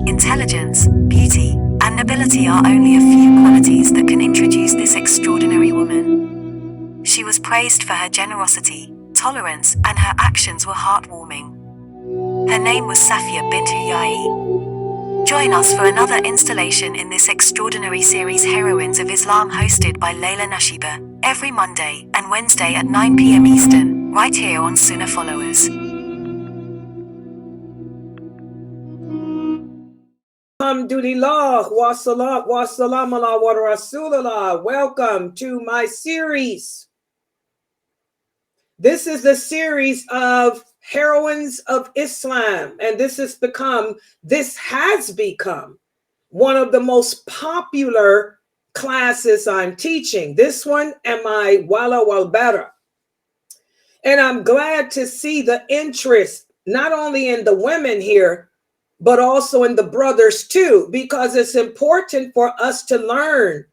intelligence, beauty, and nobility are only a few qualities that can introduce this extraordinary woman. She was praised for her generosity, tolerance, and her actions were heartwarming. Her name was Safiyya Bint Hunayy. Join us for another installation in this extraordinary series Heroines of Islam, hosted by Laila Nasheeba, every Monday and Wednesday at 9 p.m. Eastern, right here on Sunnahfollowers. Alhamdulillah, wa salam ala wa rasulullah. Welcome to my series. This is the series of Heroines of Islam, and this has become one of the most popular classes I'm teaching. This one and my Wala wal Bara. And I'm glad to see the interest not only in the women here, but also in the brothers too, because it's important for us to learn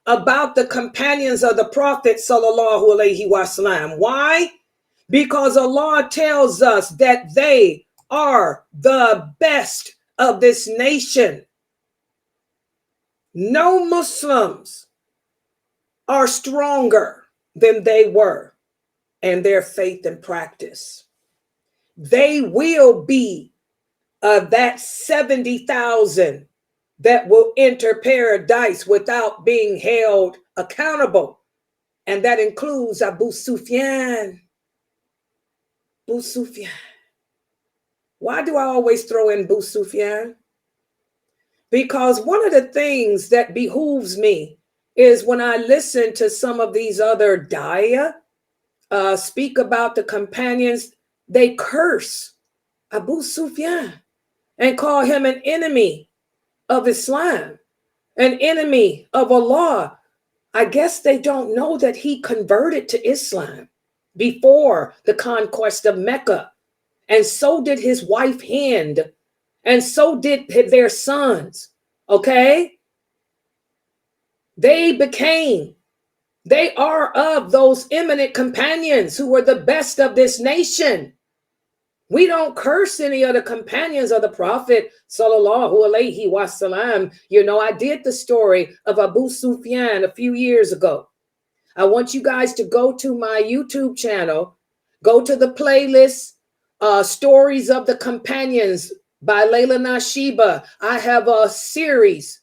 about the companions of the Prophet sallallahu alaihi wasallam. Why? Because Allah tells us that they are the best of this nation. No Muslims are stronger than they were in their faith and practice. They will be that 70,000 that will enter paradise without being held accountable. And that includes Abu Sufyan. Abu Sufyan. Why do I always throw in Abu Sufyan? Because one of the things that behooves me is when I listen to some of these other da'iyah speak about the companions, they curse Abu Sufyan and call him an enemy of Islam, an enemy of Allah. I guess they don't know that he converted to Islam before the conquest of Mecca. And so did his wife Hind, and so did their sons. Okay? They are of those eminent companions who were the best of this nation. We don't curse any of the companions of the Prophet sallallahu alaihi wasallam. You know, I did the story of Abu Sufyan a few years ago. I want you guys to go to my YouTube channel, go to the playlist, Stories of the Companions by Laila Nasheeba. I have a series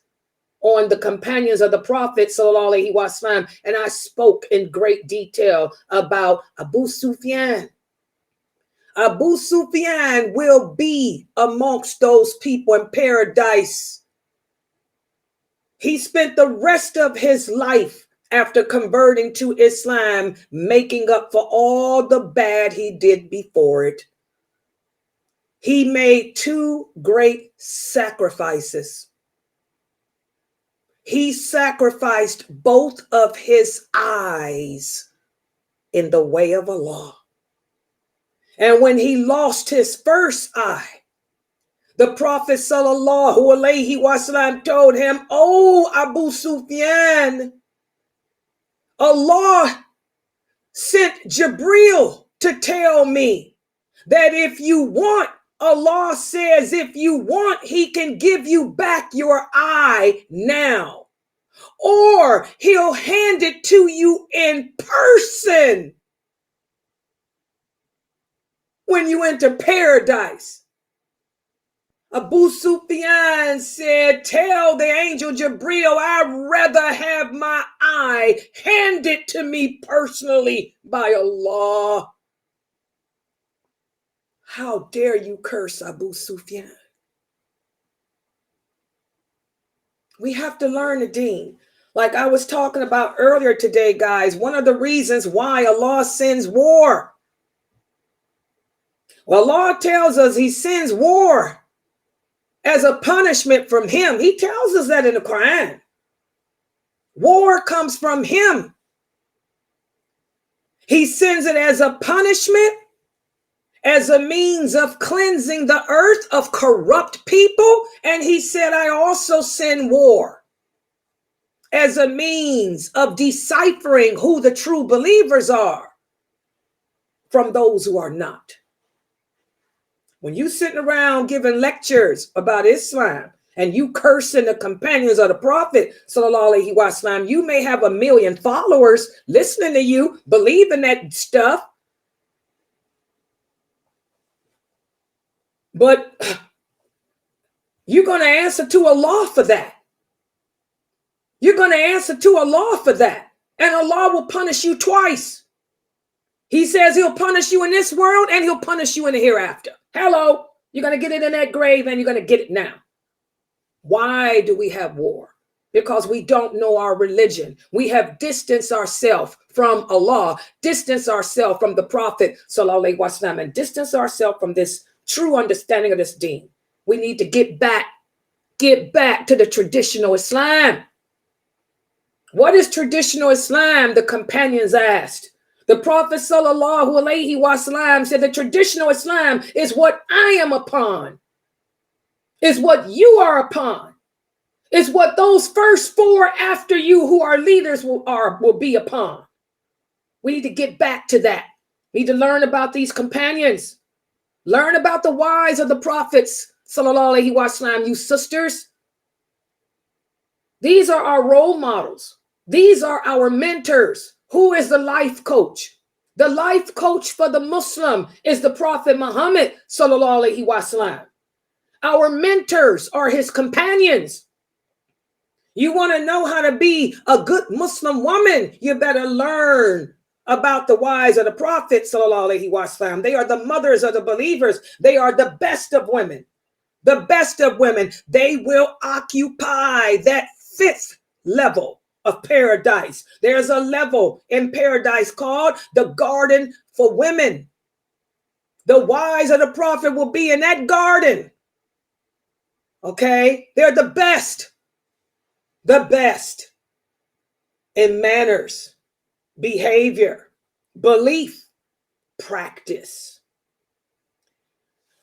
on the companions of the Prophet sallallahu alaihi wasallam, and I spoke in great detail about Abu Sufyan. Abu Sufyan will be amongst those people in paradise. He spent the rest of his life after converting to Islam, making up for all the bad he did before it. He made two great sacrifices. He sacrificed both of his eyes in the way of Allah. And when he lost his first eye, the Prophet sallallahu alaihi wasallam told him, "Oh, Abu Sufyan, Allah sent Jibreel to tell me that if you want, Allah says if you want, he can give you back your eye now, or he'll hand it to you in person when you enter paradise." Abu Sufyan said, "Tell the angel Jibreel, I'd rather have my eye handed to me personally by Allah." How dare you curse Abu Sufyan? We have to learn the deen. Like I was talking about earlier today, guys, one of the reasons why Allah sends war. Well, Allah tells us he sends war as a punishment from him. He tells us that in the Quran. War comes from him. He sends it as a punishment, as a means of cleansing the earth of corrupt people. And he said, I also send war as a means of deciphering who the true believers are from those who are not. When you sitting around giving lectures about Islam and you cursing the companions of the Prophet, sallallahu alaihi wasallam, you may have 1 million followers listening to you, believing that stuff. But you're going to answer to Allah for that. You're going to answer to Allah for that. And Allah will punish you twice. He says he'll punish you in this world and he'll punish you in the hereafter. Hello, you're going to get it in that grave and you're going to get it now. Why do we have war? Because we don't know our religion. We have distanced ourselves from Allah, distanced ourselves from the Prophet, sallallahu alaihi wasallam, and distanced ourselves from this true understanding of this deen. We need to get back to the traditional Islam. What is traditional Islam? The companions asked. The Prophet sallallahu alaihi wasallam said the traditional Islam is what I am upon, is what you are upon, is what those first 4 after you who are leaders will be upon. We need to get back to that. We need to learn about these companions. Learn about the wives of the prophets, sallallahu alaihi wasallam, you sisters. These are our role models. These are our mentors. Who is the life coach? The life coach for the Muslim is the Prophet Muhammad, sallallahu alaihi wasallam. Our mentors are his companions. You want to know how to be a good Muslim woman, you better learn about the wives of the Prophet, sallallahu alaihi wasallam. They are the mothers of the believers. They are the best of women. The best of women. They will occupy that 5th level of paradise. There's a level in paradise called the garden for women. The wives of the Prophet will be in that garden. Okay? They're the best in manners, behavior, belief, practice.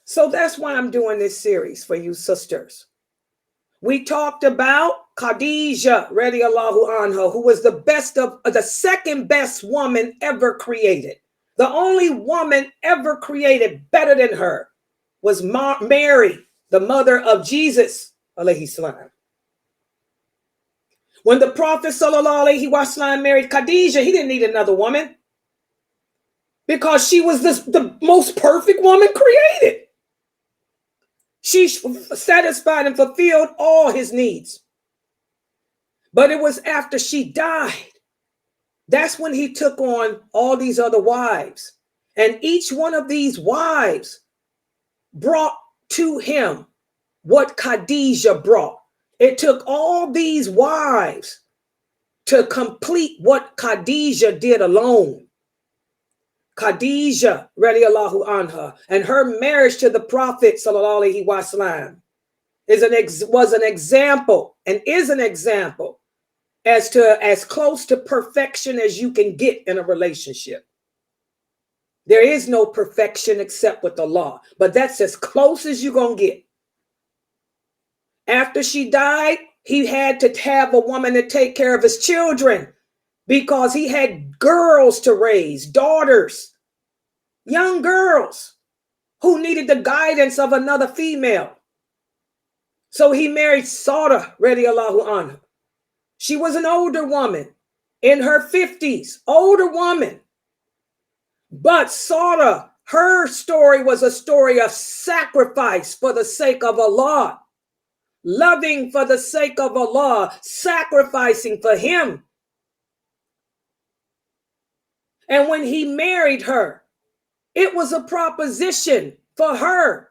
So that's why I'm doing this series for you sisters. We talked about Khadija, radiallahu anha, who was the second best woman ever created. The only woman ever created better than her was Mary, the mother of Jesus, alayhi salam. When the Prophet sallallahu alaihi wasallam married Khadija, he didn't need another woman because she was the most perfect woman created. She satisfied and fulfilled all his needs. But it was after she died. That's when he took on all these other wives. And each one of these wives brought to him what Khadija brought. It took all these wives to complete what Khadija did alone. Khadija, radiallahu anha, and her marriage to the Prophet, sallallahu alaihi wasallam, was an example and is an example as close to perfection as you can get in a relationship. There is no perfection except with Allah, but that's as close as you're going to get. After she died, he had to have a woman to take care of his children because he had girls to raise, daughters, young girls who needed the guidance of another female. So he married Sauda, radiallahu anha. She was an older woman in her 50s, older woman. But Sauda, her story was a story of sacrifice for the sake of Allah, loving for the sake of Allah, sacrificing for him. And when he married her, it was a proposition for her.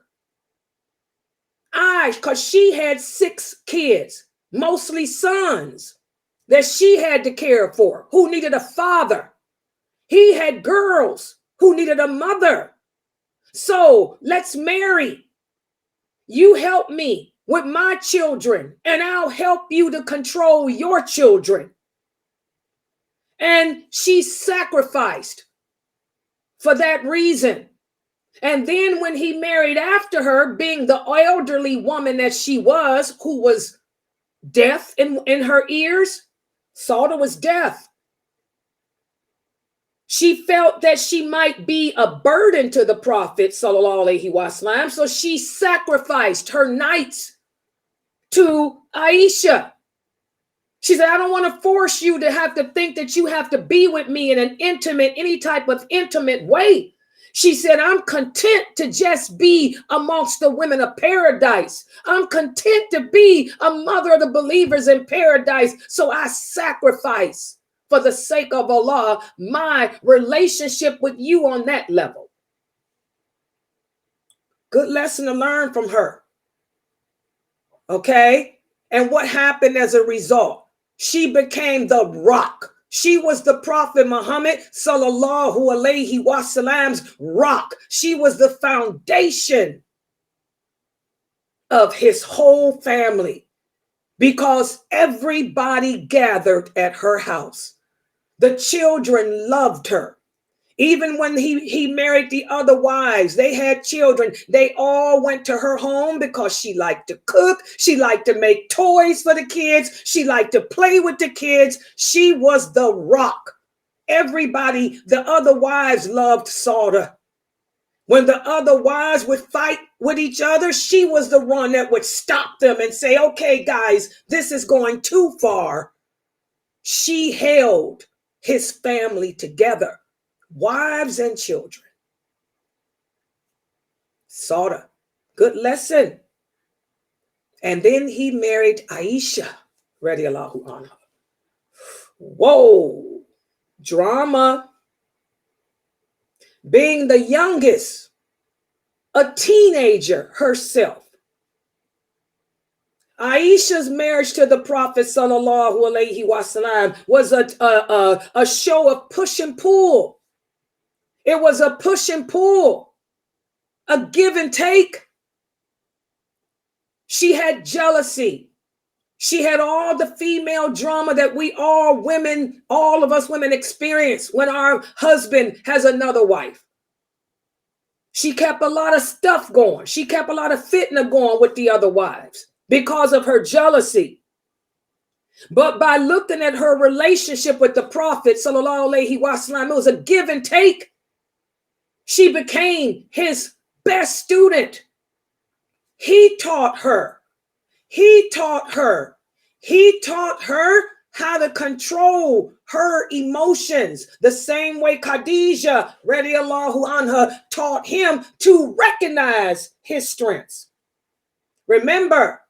Because she had 6 kids, mostly sons, that she had to care for, who needed a father. He had girls who needed a mother. So let's marry. You help me with my children, and I'll help you to control your children. And she sacrificed for that reason. And then when he married after her, being the elderly woman that she was, who was deaf in her ears, Sauda was deaf. She felt that she might be a burden to the Prophet, sallallahu alaihi wasallam, so she sacrificed her nights to Aisha. She said, I don't want to force you to have to think that you have to be with me in an intimate, any type of intimate way. She said, I'm content to just be amongst the women of paradise. I'm content to be a mother of the believers in paradise. So I sacrifice for the sake of Allah my relationship with you on that level. Good lesson to learn from her. Okay? And what happened as a result? She became the rock. She was the Prophet Muhammad sallallahu alaihi wasallam's rock. She was the foundation of his whole family because everybody gathered at her house. The children loved her. Even when he married the other wives, they had children. They all went to her home because she liked to cook. She liked to make toys for the kids. She liked to play with the kids. She was the rock. Everybody, the other wives loved Sauda. When the other wives would fight with each other, she was the one that would stop them and say, okay, guys, this is going too far. She held his family together. Wives and children. Sauda. Good lesson. And then he married Aisha, radiallahu anha. Whoa. Drama. Being the youngest, a teenager herself. Aisha's marriage to the Prophet sallallahu alaihi wasallam was a show of push and pull. It was a push and pull, a give and take. She had jealousy. She had all the female drama that we all of us women experience when our husband has another wife. She kept a lot of stuff going. She kept a lot of fitna going with the other wives because of her jealousy. But by looking at her relationship with the Prophet, sallallahu alaihi wasallam, it was a give and take. She became his best student. He taught her. He taught her. He taught her how to control her emotions, the same way Khadija, radiallahu anha, taught him to recognize his strengths. Remember,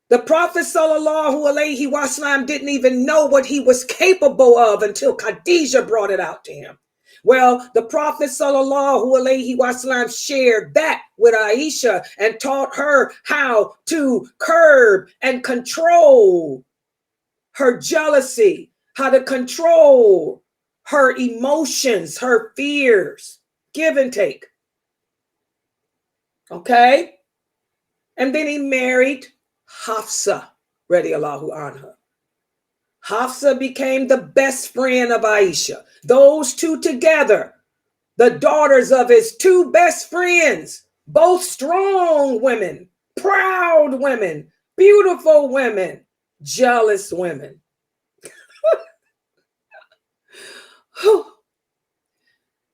the Prophet sallallahu alaihi wasallam didn't even know what he was capable of until Khadija brought it out to him. Well, the Prophet sallallahu alaihi wasallam shared that with Aisha and taught her how to curb and control her jealousy, how to control her emotions, her fears, give and take. Okay? And then he married Hafsa, radiallahu anha. Hafsa became the best friend of Aisha. Those two together, the daughters of his two best friends, both strong women, proud women, beautiful women, jealous women.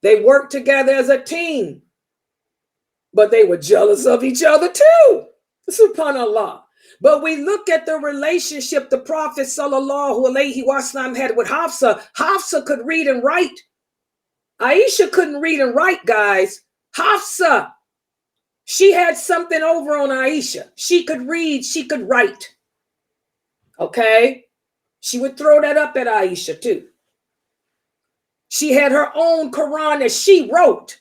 They worked together as a team, but they were jealous of each other too. Subhanallah. But we look at the relationship the Prophet sallallahu alaihi wasallam had with Hafsa. Hafsa could read and write. Aisha couldn't read and write, guys. Hafsa, she had something over on Aisha. She could read, she could write. Okay? She would throw that up at Aisha too. She had her own Quran that she wrote.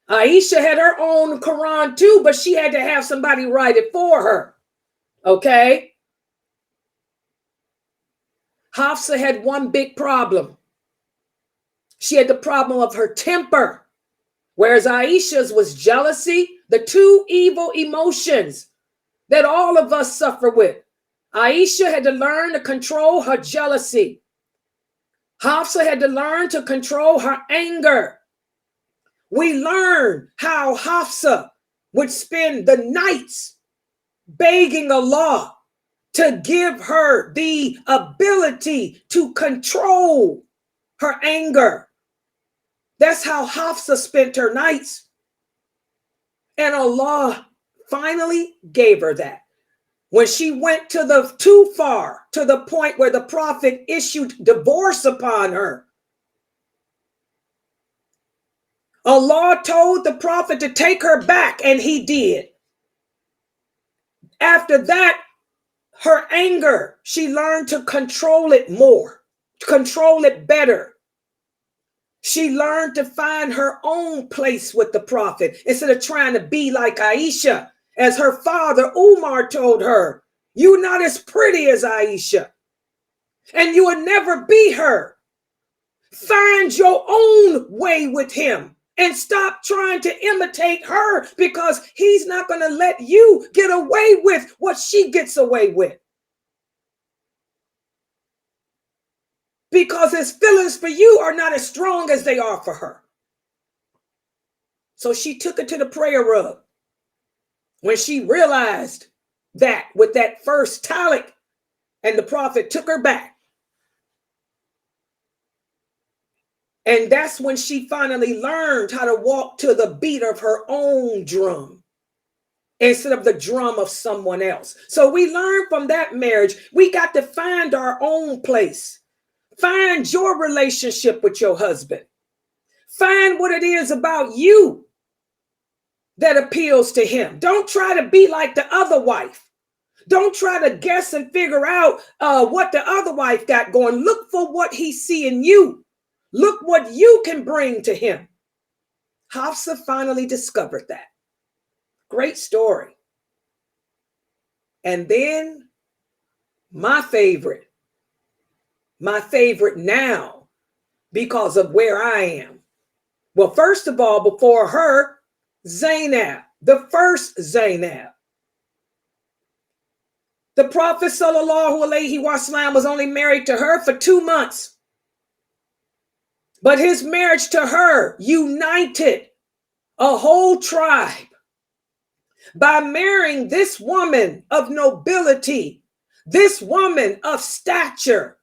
Aisha had her own Quran too, but she had to have somebody write it for her. Okay? Hafsa had one big problem. She had the problem of her temper, whereas Aisha's was jealousy, the two evil emotions that all of us suffer with. Aisha had to learn to control her jealousy. Hafsa had to learn to control her anger. We learn how Hafsa would spend the nights begging Allah to give her the ability to control her anger, That's how Hafsa spent her nights. And Allah finally gave her that. When she went too far, to the point where the Prophet issued divorce upon her, Allah told the Prophet to take her back, and he did. After that, her anger, she learned to control it more, control it better. She learned to find her own place with the Prophet instead of trying to be like Aisha. As her father Umar told her, "You're not as pretty as Aisha, and you will never be her. Find your own way with him and stop trying to imitate her, because he's not going to let you get away with what she gets away with. Because his feelings for you are not as strong as they are for her." So she took it to the prayer rug. When she realized that with that first talaq, and the Prophet took her back. And that's when she finally learned how to walk to the beat of her own drum instead of the drum of someone else. So we learned from that marriage, we got to find our own place. Find your relationship with your husband. Find what it is about you that appeals to him. Don't try to be like the other wife. Don't try to guess and figure out what the other wife got going. Look for what he see in you. Look what you can bring to him. Hafsa finally discovered that. Great story. And then my favorite now, because of where I am. Well, first of all, before her, Zainab, the first Zainab. The Prophet sallallahu alaihi wasallam was only married to her for 2 months. But his marriage to her united a whole tribe by marrying this woman of nobility, this woman of stature,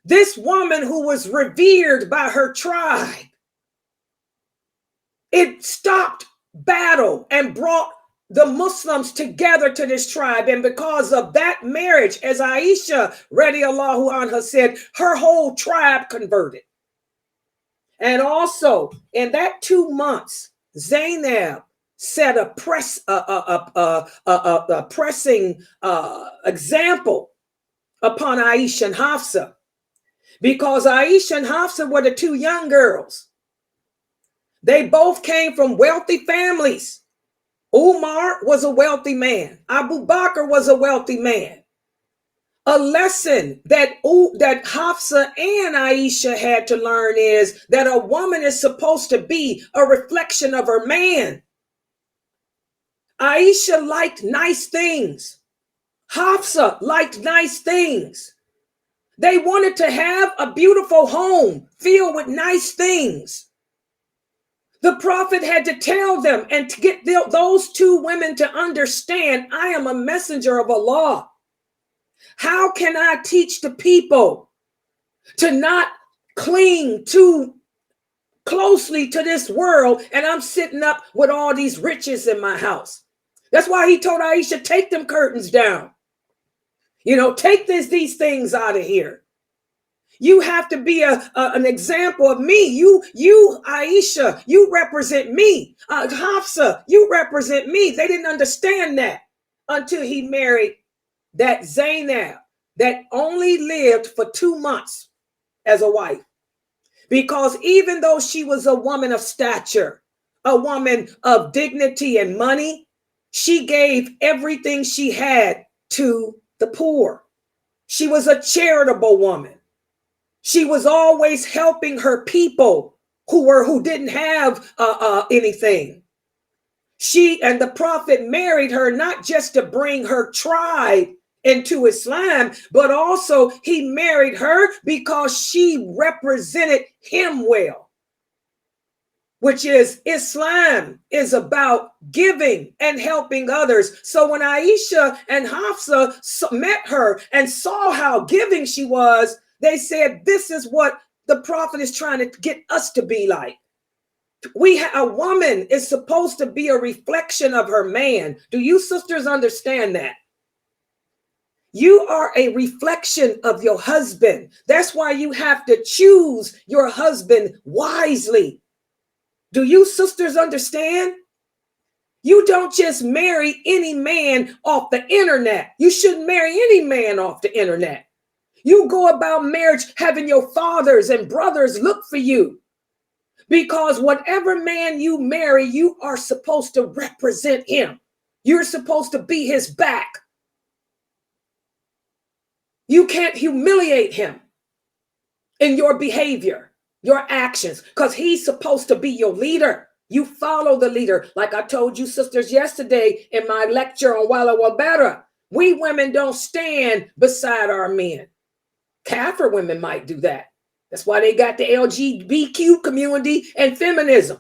this woman who was revered by her tribe. It stopped battle and brought the Muslims together to this tribe. And because of that marriage, as Aisha radiallahu anha said, her whole tribe converted. And also in that 2 months, Zainab set a pressing example upon Aisha and Hafsa, because Aisha and Hafsa were the 2 young girls. They both came from wealthy families. Umar was a wealthy man. Abu Bakr was a wealthy man. A lesson that Hafsa and Aisha had to learn is that a woman is supposed to be a reflection of her man. Aisha liked nice things. Hafsa liked nice things. They wanted to have a beautiful home filled with nice things. The Prophet had to tell them and to get those 2 women to understand, I am a messenger of Allah. How can I teach the people to not cling too closely to this world, and I'm sitting up with all these riches in my house? That's why he told Aisha, take them curtains down. Take these things out of here. You have to be an example of me. You, Aisha, you represent me. Hafsa, you represent me. They didn't understand that until he married that Zainab that only lived for 2 months as a wife. Because even though she was a woman of stature, a woman of dignity and money, she gave everything she had to the poor. She was a charitable woman. She was always helping her people who didn't have anything. She and the Prophet married her not just to bring her tribe into Islam, but also he married her because she represented him well, which is Islam is about giving and helping others. So when Aisha and Hafsa met her and saw how giving she was, they said, this is what the Prophet is trying to get us to be like. A woman is supposed to be a reflection of her man. Do you sisters understand that? You are a reflection of your husband. That's why you have to choose your husband wisely. Do you sisters understand? You don't just marry any man off the internet. You shouldn't marry any man off the internet. You go about marriage having your fathers and brothers look for you. Because whatever man you marry, you are supposed to represent him. You're supposed to be his back. You can't humiliate him in your behavior, your actions, because he's supposed to be your leader. You follow the leader. Like I told you sisters yesterday in my lecture on Walla Wabera, we women don't stand beside our men. Kafir women might do that. That's why they got the LGBTQ community and feminism.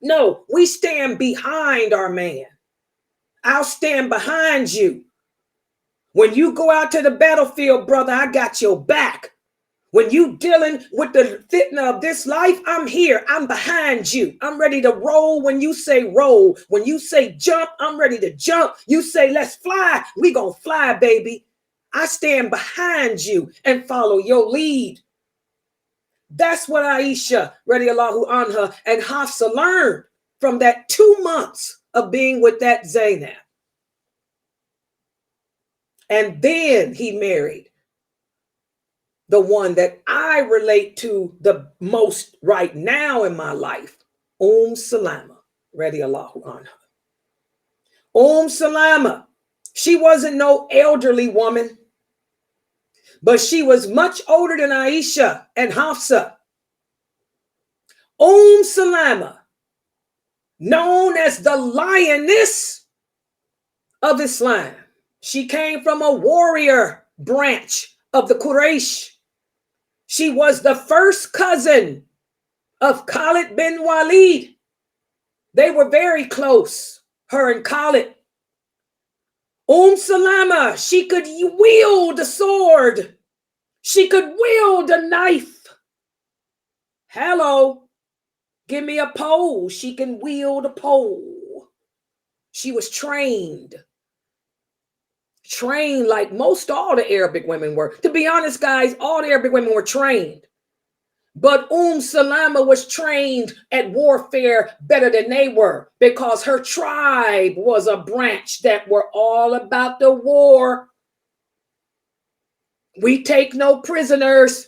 No, we stand behind our man. I'll stand behind you. When you go out to the battlefield, brother, I got your back. When you dealing with the fitna of this life, I'm here. I'm behind you. I'm ready to roll when you say roll. When you say jump, I'm ready to jump. You say let's fly. We gonna fly, baby. I stand behind you and follow your lead. That's what Aisha, radiallahu anha, and Hafsa learned from that 2 months of being with that Zainab. And then he married the one that I relate to the most right now in my life, Salama, radiallahu anha. Salama, she wasn't no elderly woman, but she was much older than Aisha and Hafsa. Salama, known as the lioness of Islam. She came from a warrior branch of the Quraysh. She was the first cousin of Khalid bin Walid. They were very close, her and Khalid. Salama, she could wield a sword. She could wield a knife. Hello, give me a pole. She can wield a pole. She was trained like most all the Arabic women were. To be honest, guys, all the Arabic women were trained. But Salama was trained at warfare better than they were because her tribe was a branch that were all about the war. We take no prisoners.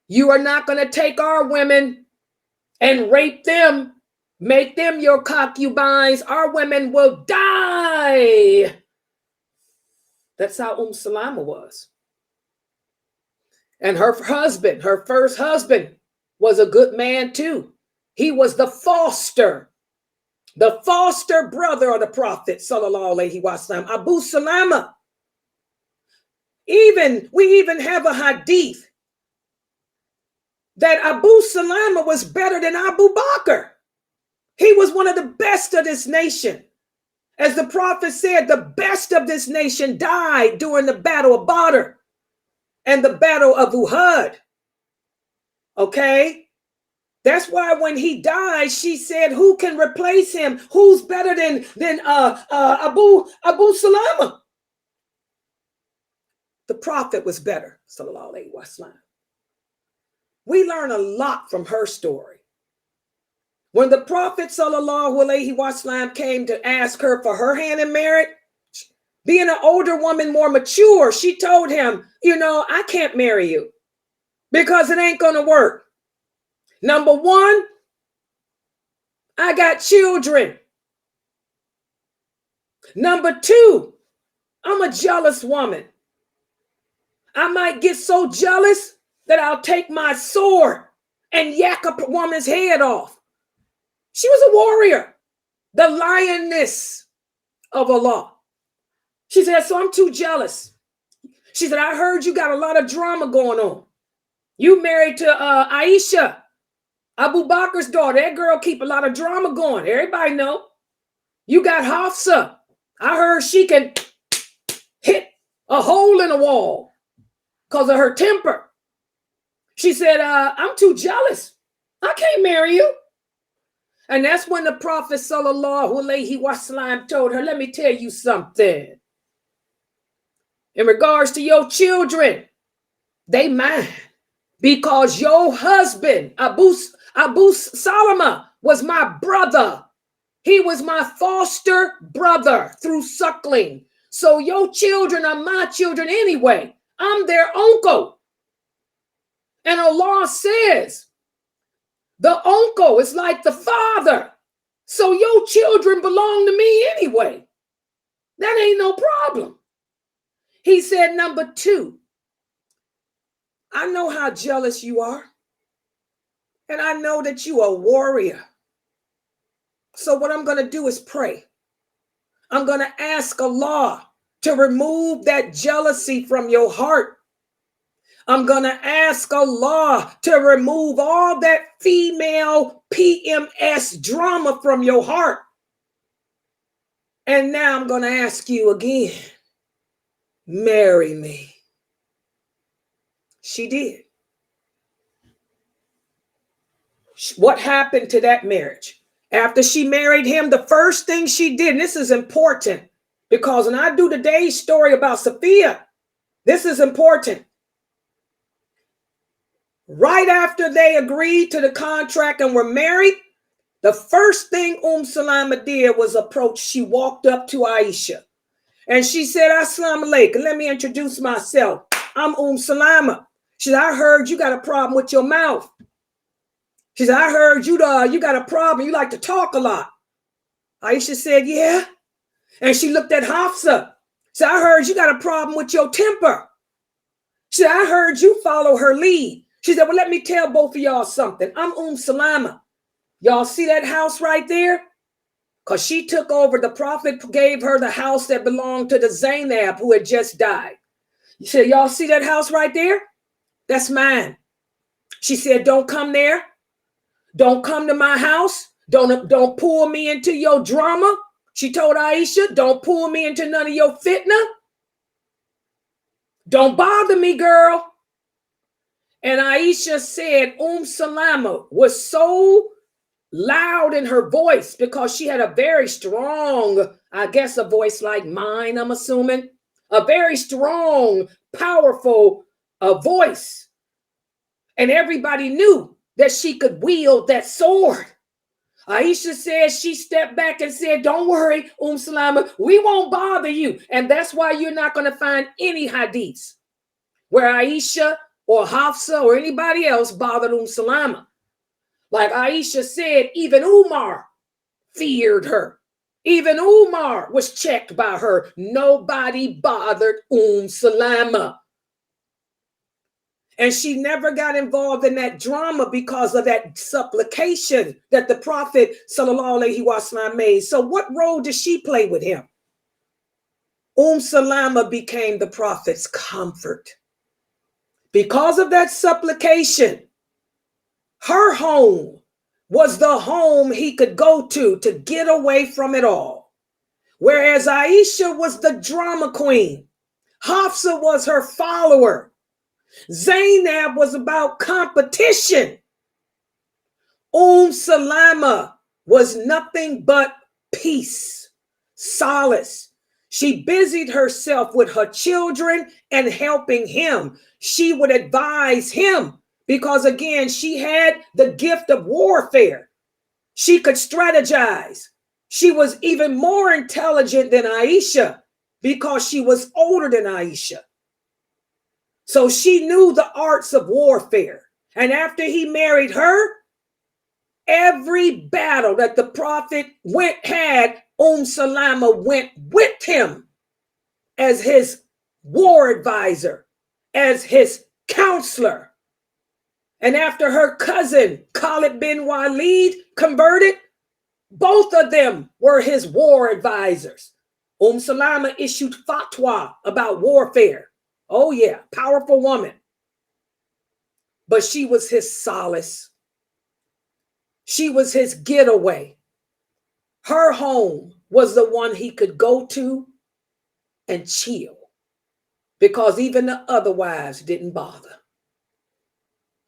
You are not going to take our women and rape them, make them your concubines. Our women will die. That's how Salama was. And her husband, her first husband, was a good man too. He was the foster brother of the Prophet, sallallahu alaihi wasallam, Abu Salama. We even have a hadith that Abu Salama was better than Abu Bakr. He was one of the best of this nation. As the Prophet said, the best of this nation died during the Battle of Badr and the Battle of Uhud. Okay? That's why when he died, she said, who can replace him? Who's better than Abu Salama? The Prophet was better, sallallahu alaihi wasallam. We learn a lot from her story. When the Prophet sallallahu alaihi wasallam came to ask her for her hand in marriage, being an older woman, more mature, she told him, I can't marry you because it ain't going to work. Number one, I got children. Number two, I'm a jealous woman. I might get so jealous that I'll take my sword and yak a woman's head off. She was a warrior, the lioness of Allah. She said, so I'm too jealous. She said, I heard you got a lot of drama going on. You married to Aisha, Abu Bakr's daughter. That girl keep a lot of drama going. Everybody know. You got Hafsa. I heard she can hit a hole in a wall because of her temper. She said, I'm too jealous. I can't marry you. And that's when the Prophet sallallahu alaihi wasallam told her, let me tell you something. In regards to your children, they mine. Because your husband, Abu Salama, was my brother. He was my foster brother through suckling. So your children are my children anyway. I'm their uncle. And Allah says, the uncle is like the father. So your children belong to me anyway. That ain't no problem. He said, number 2, I know how jealous you are. And I know that you are a warrior. So what I'm going to do is pray. I'm going to ask Allah to remove that jealousy from your heart. I'm going to ask Allah to remove all that female PMS drama from your heart. And now I'm going to ask you again, marry me. She did. What happened to that marriage? After she married him, the first thing she did, and this is important, because when I do today's story about Safiyya, this is important. Right after they agreed to the contract and were married, the first thing Salama did was approach. She walked up to Aisha and she said, Assalamu alaikum, let me introduce myself. I'm Salama. She said, I heard you got a problem with your mouth. She said, I heard you got a problem. You like to talk a lot. Aisha said, yeah. And she looked at Hafsa. She said, I heard you got a problem with your temper. She said, I heard you follow her lead. She said, well, let me tell both of y'all something. I'm Salama. Y'all see that house right there? Because she took over. The Prophet gave her the house that belonged to the Zainab who had just died. You said, y'all see that house right there? That's mine. She said, don't come there. Don't come to my house. Don't pull me into your drama. She told Aisha, don't pull me into none of your fitna. Don't bother me, girl. And Aisha said, Salama was so loud in her voice because she had a very strong, I guess, a voice like mine, I'm assuming, a very strong, powerful voice. And everybody knew that she could wield that sword. Aisha said she stepped back and said, don't worry, Salama, we won't bother you. And that's why you're not going to find any hadiths where Aisha or Hafsa or anybody else bothered Salama. Like Aisha said, even Umar feared her. Even Umar was checked by her. Nobody bothered Salama. And she never got involved in that drama because of that supplication that the Prophet sallallahu alaihi wasallam made. So what role did she play with him? Salama became the Prophet's comfort. Because of that supplication, her home was the home he could go to get away from it all. Whereas Aisha was the drama queen. Hafsa was her follower. Zainab was about competition. Salama was nothing but peace, solace. She busied herself with her children and helping him. She would advise him because, again, she had the gift of warfare. She could strategize. She was even more intelligent than Aisha because she was older than Aisha. So she knew the arts of warfare. And after he married her, every battle that the Prophet had, Salama went with him as his war advisor, as his counselor. And after her cousin, Khalid bin Walid, converted, both of them were his war advisors. Salama issued fatwa about warfare. Oh yeah, powerful woman. But she was his solace. She was his getaway. Her home was the one he could go to and chill because even the other wives didn't bother.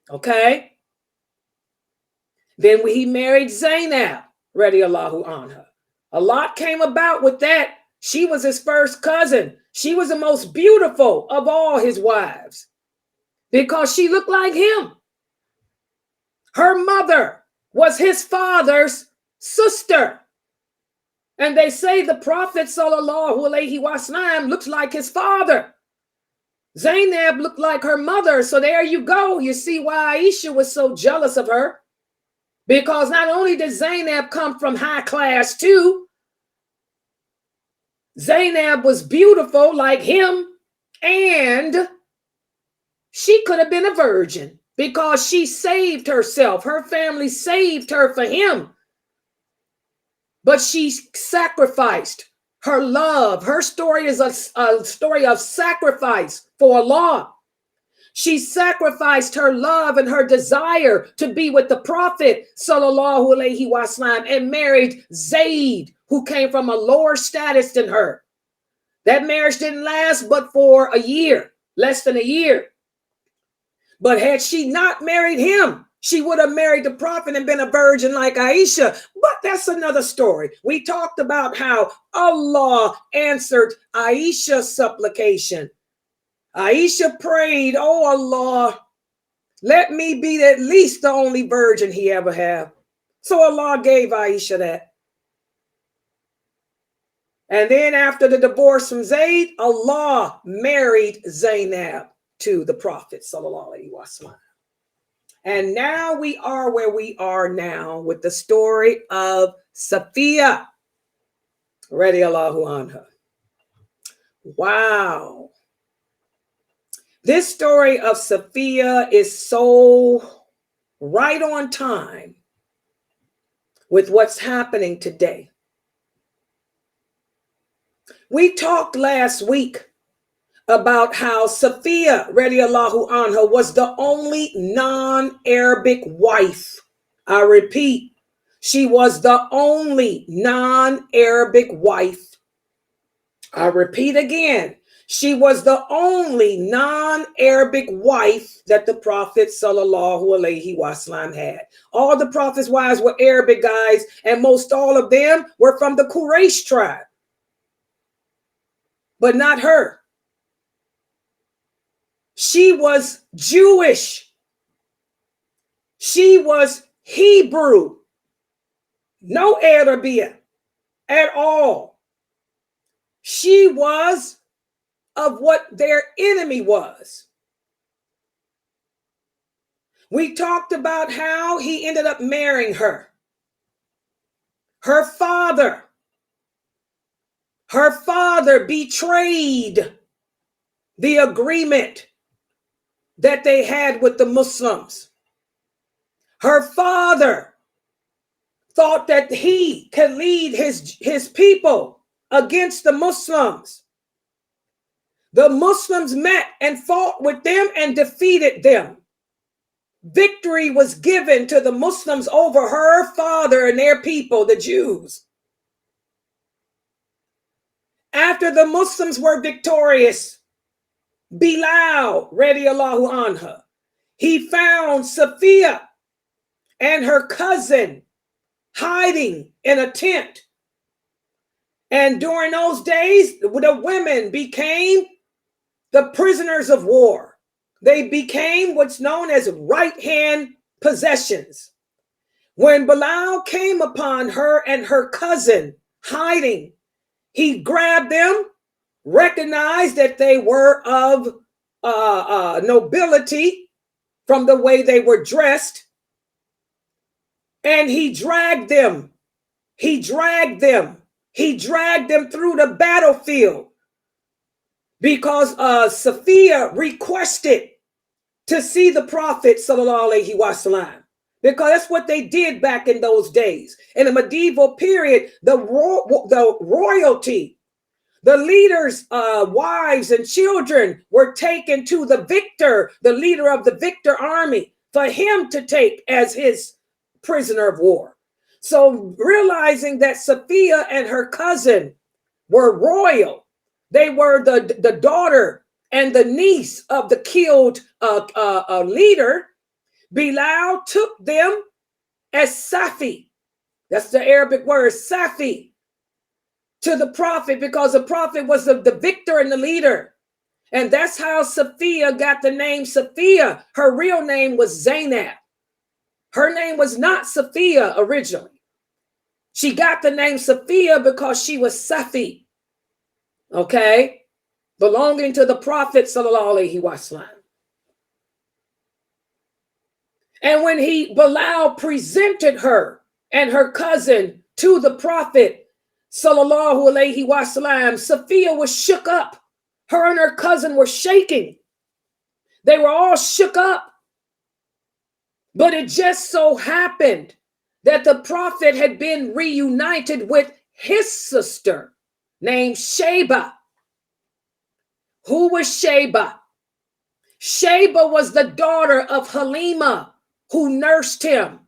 Okay? Then he married Zainab. radiallahu anha. A lot came about with that. She was his first cousin. She was the most beautiful of all his wives because she looked like him. Her mother was his father's sister. And they say the Prophet sallallahu alaihi wasallam looks like his father. Zainab looked like her mother. So there you go. You see why Aisha was so jealous of her. Because not only did Zainab come from high class too, Zainab was beautiful like him, and she could have been a virgin because she saved herself. Her family saved her for him. But she sacrificed her love. Her story is a story of sacrifice for Allah. She sacrificed her love and her desire to be with the Prophet sallallahu alaihi wasallam and married Zayd, who came from a lower status than her. That marriage didn't last but for a year, less than a year. But had she not married him, she would have married the Prophet and been a virgin like Aisha. But that's another story. We talked about how Allah answered Aisha's supplication. Aisha prayed, "Oh Allah, let me be at least the only virgin he ever had." So Allah gave Aisha that. And then after the divorce from Zayd, Allah married Zainab to the Prophet sallallahu alaihi wasallam. And now we are where we are now with the story of Safiyya radiallahu anha. Wow. This story of Safiyya is so right on time with what's happening today. We talked last week about how Safiyya radiallahu anha was the only non-Arabic wife. I repeat, she was the only non-Arabic wife. I repeat again, she was the only non-Arabic wife that the Prophet sallallahu alaihi wasallam had. All the Prophet's wives were Arabic guys, and most all of them were from the Quraysh tribe. But not her. She was Jewish. She was Hebrew. No Arabic at all. She was of what their enemy was. We talked about how he ended up marrying her. Her father betrayed the agreement that they had with the Muslims. Her father thought that he could lead his people against the Muslims. The Muslims met and fought with them and defeated them. Victory was given to the Muslims over her father and their people, the Jews. After the Muslims were victorious, Bilal radiallahu anha, he found Safiyya and her cousin hiding in a tent. And during those days, the women became the prisoners of war. They became what's known as right-hand possessions. When Bilal came upon her and her cousin hiding, he grabbed them, recognized that they were of nobility from the way they were dressed, and he dragged them through the battlefield because Safiyya requested to see the Prophet sallallahu alaihi wasallam, because that's what they did back in those days. In the medieval period, the royalty, the leaders' wives and children were taken to the victor, the leader of the victor army, for him to take as his prisoner of war. So realizing that Safiyya and her cousin were royal, they were the daughter and the niece of the killed leader, Bilal took them as Safi, That's the Arabic word, Safi, to the prophet, because the prophet was the victor and the leader. And that's how Safiyya got the name Safiyya. Her real name was Zainab. Her name was not Safiyya originally. She got the name Safiyya because she was Safi, okay, belonging to the Prophet sallallahu alaihi wasallam. And when Bilal presented her and her cousin to the Prophet sallallahu alaihi wasallam, Safiyya was shook up. Her and her cousin were shaking. They were all shook up. But it just so happened that the Prophet had been reunited with his sister named Sheba. Who was Sheba? Sheba was the daughter of Halima, who nursed him.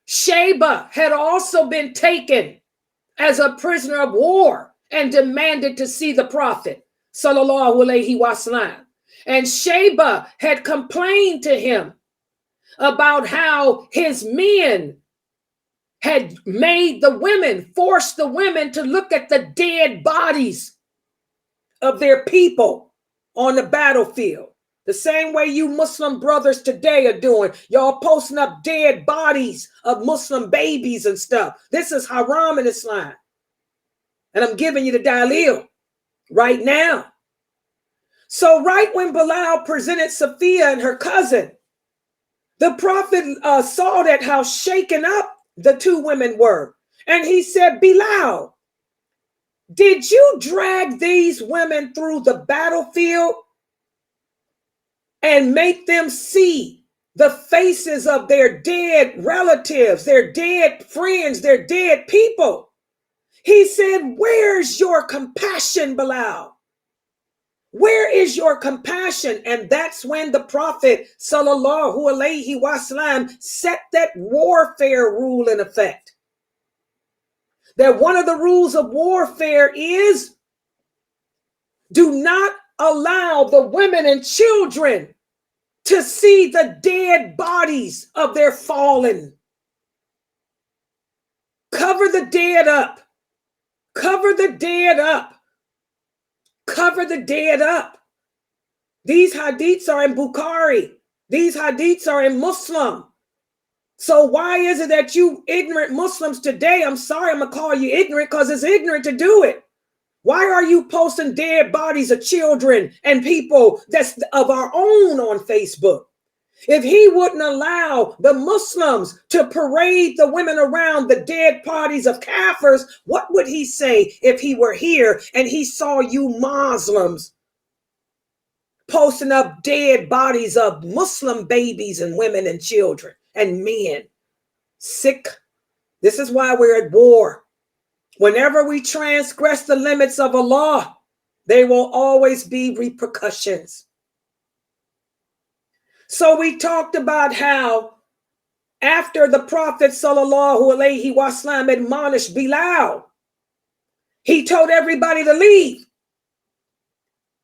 Sheba had also been taken as a prisoner of war and demanded to see the Prophet sallallahu alaihi wasallam. And Sheba had complained to him about how his men had forced the women to look at the dead bodies of their people on the battlefield. The same way you Muslim brothers today are doing. Y'all posting up dead bodies of Muslim babies and stuff. This is haram in Islam. And I'm giving you the dalil right now. So right when Bilal presented Safiyya and her cousin, the Prophet saw that how shaken up the two women were. And he said, Bilal, did you drag these women through the battlefield and make them see the faces of their dead relatives, their dead friends, their dead people? He said, where's your compassion, Bilal? Where is your compassion? And that's when the Prophet sallallahu alaihi wasallam set that warfare rule in effect. That one of the rules of warfare is do not allow the women and children to see the dead bodies of their fallen. Cover the dead up. Cover the dead up. Cover the dead up. These hadiths are in Bukhari. These hadiths are in Muslim. So why is it that you ignorant Muslims today, I'm sorry, I'm going to call you ignorant because it's ignorant to do it. Why are you posting dead bodies of children and people that's of our own on Facebook? If he wouldn't allow the Muslims to parade the women around the dead bodies of kafirs, what would he say if he were here and he saw you Muslims posting up dead bodies of Muslim babies and women and children and men? Sick. This is why we're at war. Whenever we transgress the limits of Allah, there will always be repercussions. So we talked about how after the Prophet sallallahu alaihi wasallam admonished Bilal, he told everybody to leave,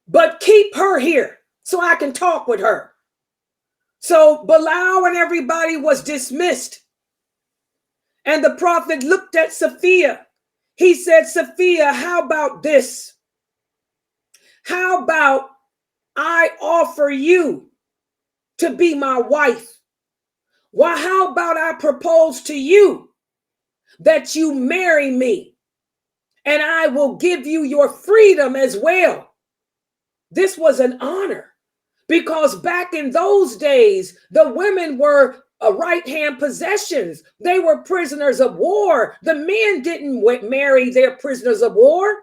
but keep her here so I can talk with her. So Bilal and everybody was dismissed. And the Prophet looked at Safiyya. He said, Safiyya, how about this? How about I offer you to be my wife? Well, how about I propose to you that you marry me and I will give you your freedom as well? This was an honor because back in those days, the women were right-hand possessions. They were prisoners of war. The men didn't marry their prisoners of war.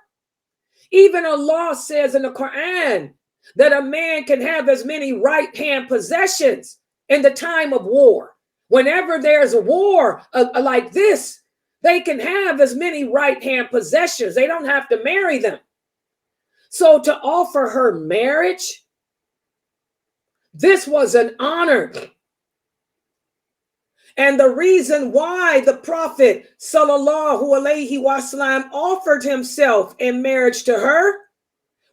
Even Allah says in the Quran that a man can have as many right-hand possessions in the time of war. Whenever there's a war like this, they can have as many right-hand possessions. They don't have to marry them. So to offer her marriage, this was an honor. And the reason why the Prophet sallallahu alaihi wasallam offered himself in marriage to her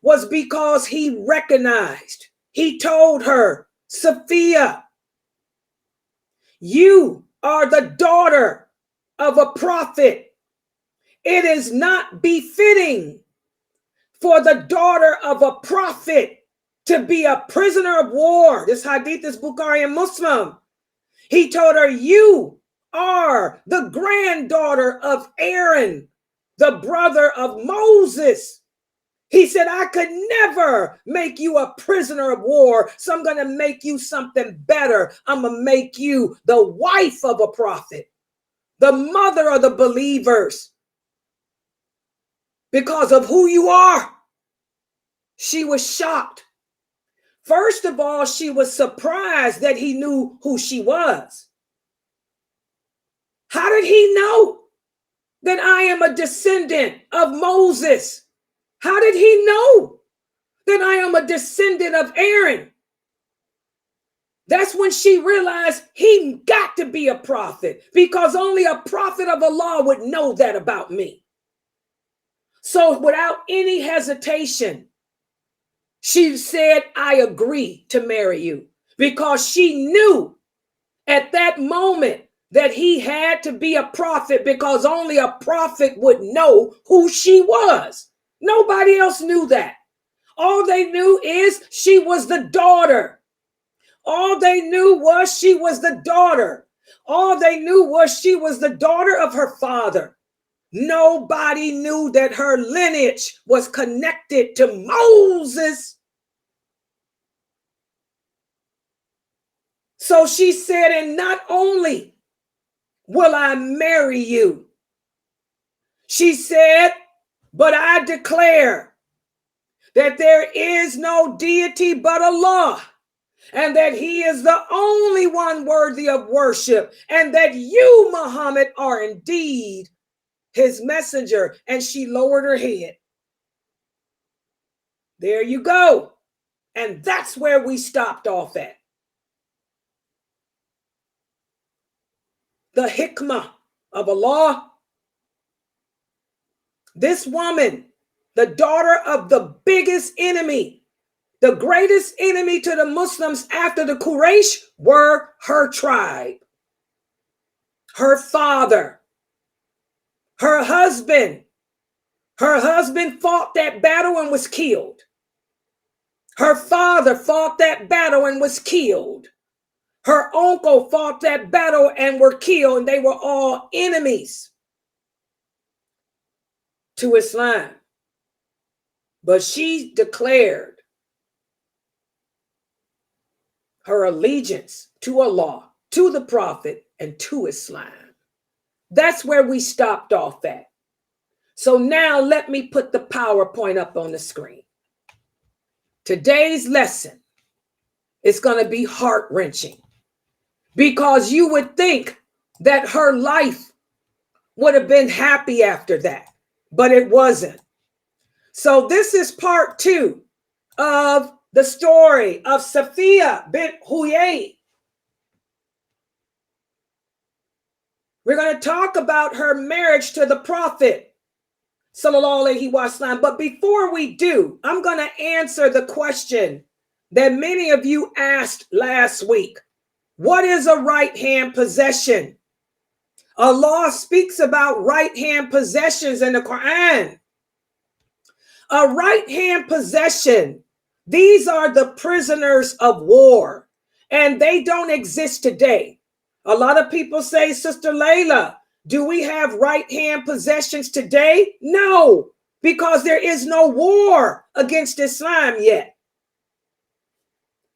was because he recognized, he told her, Safiyya, you are the daughter of a prophet. It is not befitting for the daughter of a prophet to be a prisoner of war. This hadith is Bukhari and Muslim. He told her, you are the granddaughter of Aaron, the brother of Moses. He said, I could never make you a prisoner of war, so I'm going to make you something better. I'm going to make you the wife of a prophet, the mother of the believers. Because of who you are. She was shocked. First of all, she was surprised that he knew who she was. How did he know that I am a descendant of Moses? How did he know that I am a descendant of Aaron? That's when she realized he got to be a prophet, because only a prophet of Allah would know that about me. So without any hesitation, she said, I agree to marry you, because she knew at that moment that he had to be a prophet, because only a prophet would know who she was. Nobody else knew that. All they knew is she was the daughter. All they knew was she was the daughter. All they knew was she was the daughter of her father. Nobody knew that her lineage was connected to Moses. So she said, and not only will I marry you, she said, but I declare that there is no deity but Allah, and that he is the only one worthy of worship, and that you, Muhammad, are indeed his messenger. And she lowered her head. There you go. And that's where we stopped off at. The hikmah of Allah. This woman, the daughter of the biggest enemy, the greatest enemy to the Muslims after the Quraysh, were her tribe, her father, her husband. Her husband fought that battle and was killed. Her father fought that battle and was killed. Her uncle fought that battle and were killed, and they were all enemies to Islam. But she declared her allegiance to Allah, to the Prophet, and to Islam. That's where we stopped off at. So now let me put the PowerPoint up on the screen. Today's lesson is going to be heart-wrenching, because you would think that her life would have been happy after that, but it wasn't. So this is part 2 of the story of Safiyya Bint Hunayy. We're going to talk about her marriage to the Prophet, sallallahu alaihi wasallam. But before we do, I'm going to answer the question that many of you asked last week. What is a right-hand possession? Allah speaks about right-hand possessions in the Quran. A right-hand possession, these are the prisoners of war, and they don't exist today. A lot of people say, Sister Laila, do we have right-hand possessions today? No, because there is no war against Islam yet.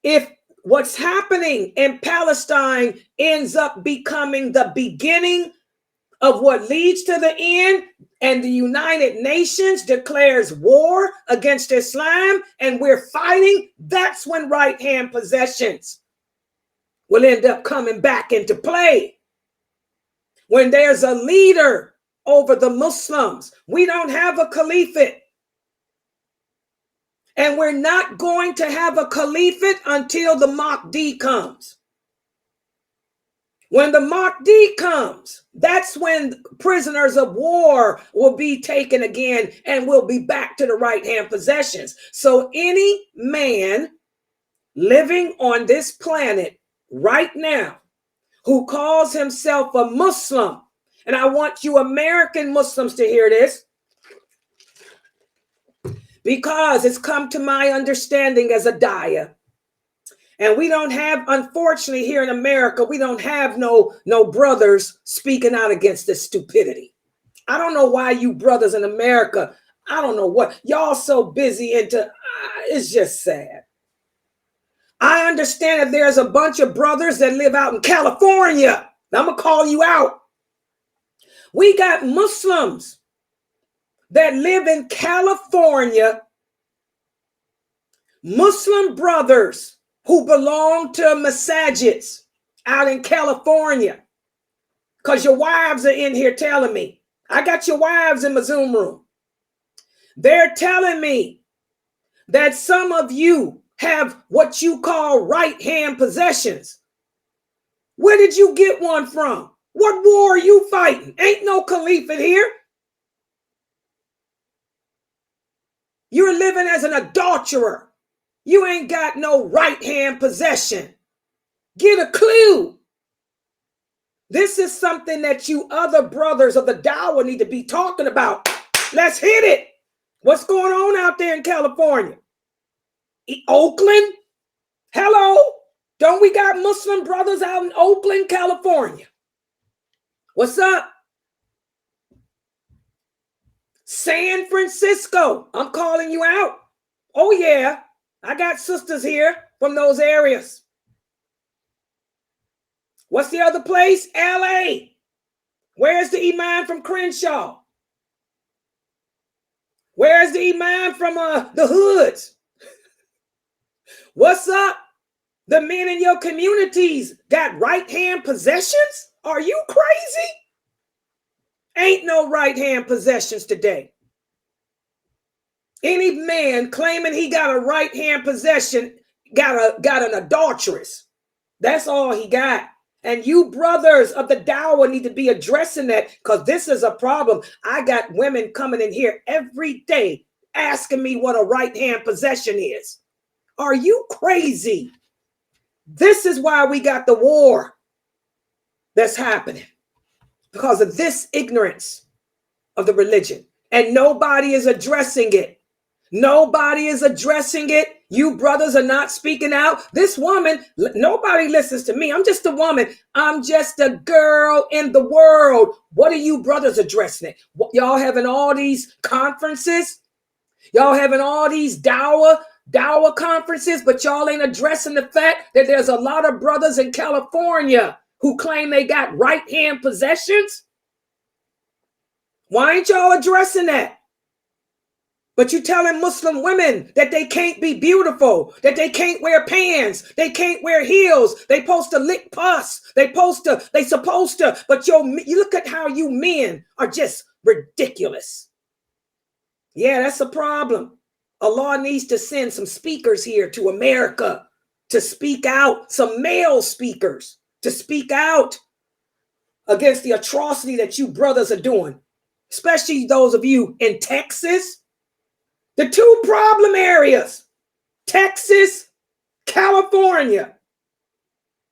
If what's happening in Palestine ends up becoming the beginning of what leads to the end, and the United Nations declares war against Islam, and we're fighting, that's when right-hand possessions will end up coming back into play. When there's a leader over the Muslims, we don't have a caliphate. And we're not going to have a caliphate until the Mahdi comes. When the Mahdi comes, that's when prisoners of war will be taken again, and we'll be back to the right-hand possessions. So any man living on this planet right now who calls himself a Muslim And I want you American Muslims to hear this, because it's come to my understanding as a daya. And we don't have, unfortunately, here in America, we don't have no brothers speaking out against this stupidity. I don't know why you brothers in America, I don't know what, y'all so busy into, it's just sad. I understand that there's a bunch of brothers that live out in California. I'm going to call you out. We got Muslims that live in California, Muslim brothers who belong to masajids out in California. Because your wives are in here telling me. I got your wives in my Zoom room. They're telling me that some of you have what you call right-hand possessions. Where did you get one from? What war are you fighting? Ain't no caliphate here. You're living as an adulterer. You ain't got no right-hand possession. Get a clue. This is something that you other brothers of the Dawah need to be talking about. Let's hit it. What's going on out there in California? Oakland? Hello? Don't we got Muslim brothers out in Oakland, California? What's up? San Francisco. I'm calling you out. Oh, yeah. I got sisters here from those areas. What's the other place? LA. Where's the imam from Crenshaw? Where's the imam from the hoods? What's up? The men in your communities got right-hand possessions? Are you crazy? Ain't no right-hand possessions today. Any man claiming he got a right-hand possession got an adulteress. That's all he got. And you brothers of the Dawah need to be addressing that, because this is a problem. I got women coming in here every day asking me what a right-hand possession is. Are you crazy? This is why we got the war that's happening, because of this ignorance of the religion. And nobody is addressing it. Nobody is addressing it. You brothers are not speaking out. This woman, nobody listens to me. I'm just a woman. I'm just a girl in the world. What are you brothers addressing it? Y'all having all these conferences? Y'all having all these Dawah conferences, but y'all ain't addressing the fact that there's a lot of brothers in California who claim they got right-hand possessions? Why ain't y'all addressing that? But you telling Muslim women that they can't be beautiful, that they can't wear pants, they can't wear heels, they supposed to lick pus, they supposed to, but you look at how you men are just ridiculous. Yeah, that's a problem. Allah needs to send some speakers here to America to speak out, some male speakers to speak out against the atrocity that you brothers are doing, especially those of you in Texas. The two problem areas, Texas, California.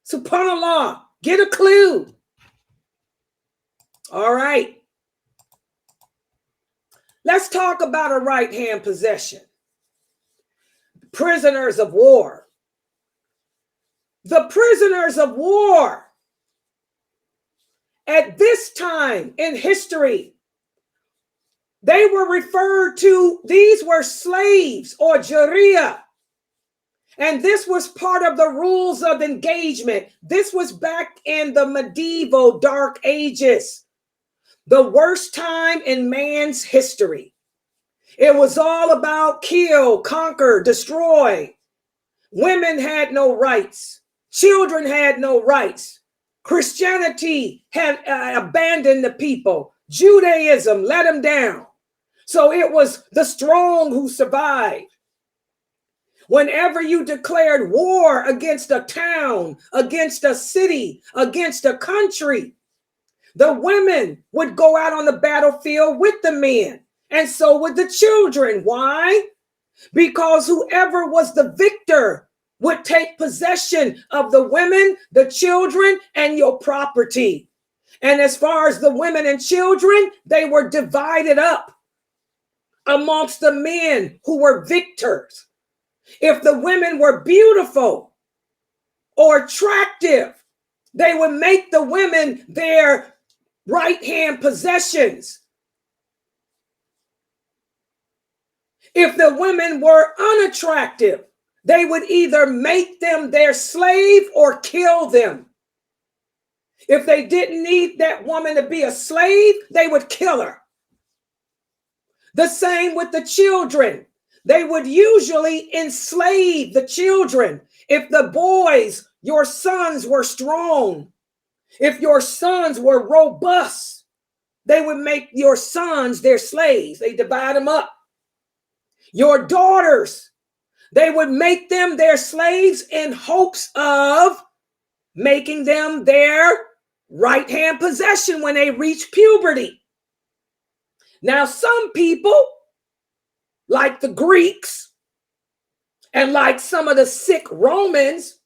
SubhanAllah, get a clue. All right. Let's talk about a right-hand possession. Prisoners of war. The prisoners of war at this time in history, they were referred to, these were slaves or Jariya. And this was part of the rules of engagement. This was back in the medieval dark ages, the worst time in man's history. It was all about kill, conquer, destroy. Women had no rights. Children had no rights. Christianity had abandoned the people. Judaism let them down. So it was the strong who survived. Whenever you declared war against a town, against a city, against a country, the women would go out on the battlefield with the men, and so would the children. Why? Because whoever was the victor would take possession of the women, the children, and your property. And as far as the women and children, they were divided up amongst the men who were victors. If the women were beautiful or attractive, they would make the women their right-hand possessions. If the women were unattractive, they would either make them their slave or kill them. If they didn't need that woman to be a slave, they would kill her. The same with the children. They would usually enslave the children. If the boys, your sons, were strong, if your sons were robust, they would make your sons their slaves. They divide them up. Your daughters, they would make them their slaves in hopes of making them their right-hand possession when they reach puberty. Now, some people, like the Greeks and like some of the sick Romans,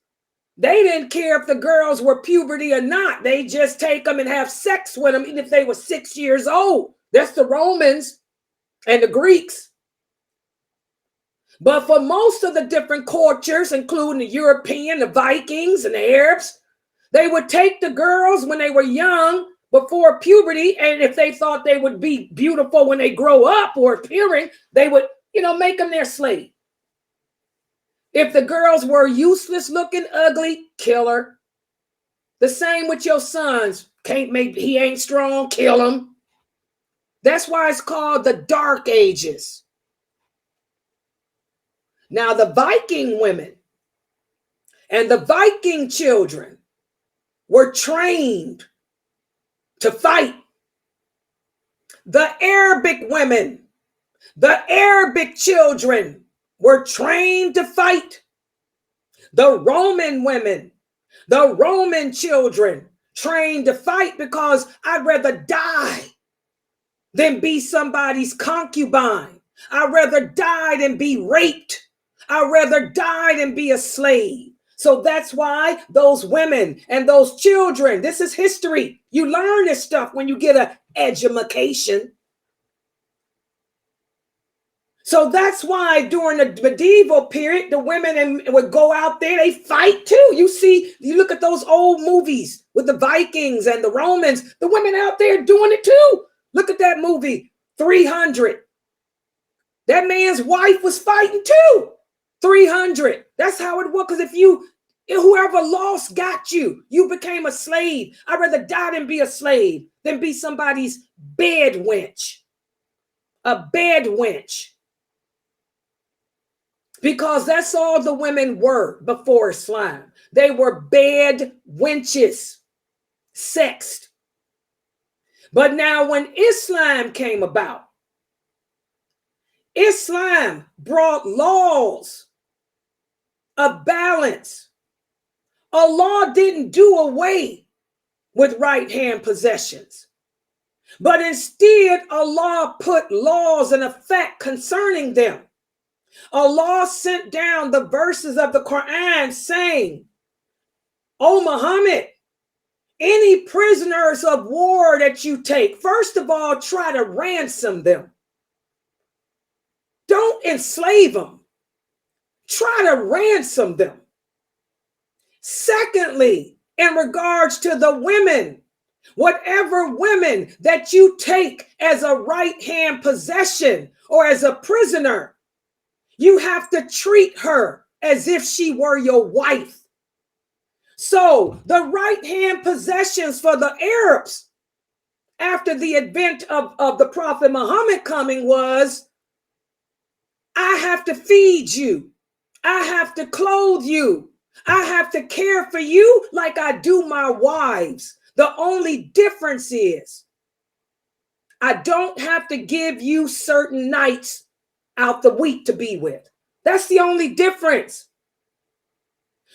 they didn't care if the girls were puberty or not. They just take them and have sex with them, even if they were 6 years old. That's the Romans and the Greeks. But for most of the different cultures, including the European, the Vikings, and the Arabs, they would take the girls when they were young before puberty, and if they thought they would be beautiful when they grow up or appearing, they would, make them their slave. If the girls were useless looking, ugly, kill her. The same with your sons. He ain't strong, kill him. That's why it's called the Dark Ages. Now, the Viking women and the Viking children were trained to fight. The Arabic women, the Arabic children were trained to fight. The Roman women, the Roman children trained to fight, because I'd rather die than be somebody's concubine. I'd rather die than be raped. I'd rather die than be a slave. So that's why those women and those children, this is history. You learn this stuff when you get an education. So that's why during the medieval period, the women would go out there, they fight too. You look at those old movies with the Vikings and the Romans, the women out there doing it too. Look at that movie, 300. That man's wife was fighting too. 300. That's how it was. Because whoever lost got you. You became a slave. I'd rather die than be a slave than be somebody's bed wench. A bed wench. Because that's all the women were before Islam. They were bed wenches, sexed. But now when Islam came about, Islam brought laws of balance. Allah didn't do away with right-hand possessions, but instead Allah put laws in effect concerning them. Allah sent down the verses of the Quran saying, "O Muhammad, any prisoners of war that you take, first of all, try to ransom them. Don't enslave them. Try to ransom them. Secondly, in regards to the women, whatever women that you take as a right-hand possession or as a prisoner, you have to treat her as if she were your wife." So the right-hand possessions for the Arabs after the advent of the Prophet Muhammad coming was, I have to feed you. I have to clothe you. I have to care for you like I do my wives. The only difference is I don't have to give you certain nights out the week to be with. That's the only difference.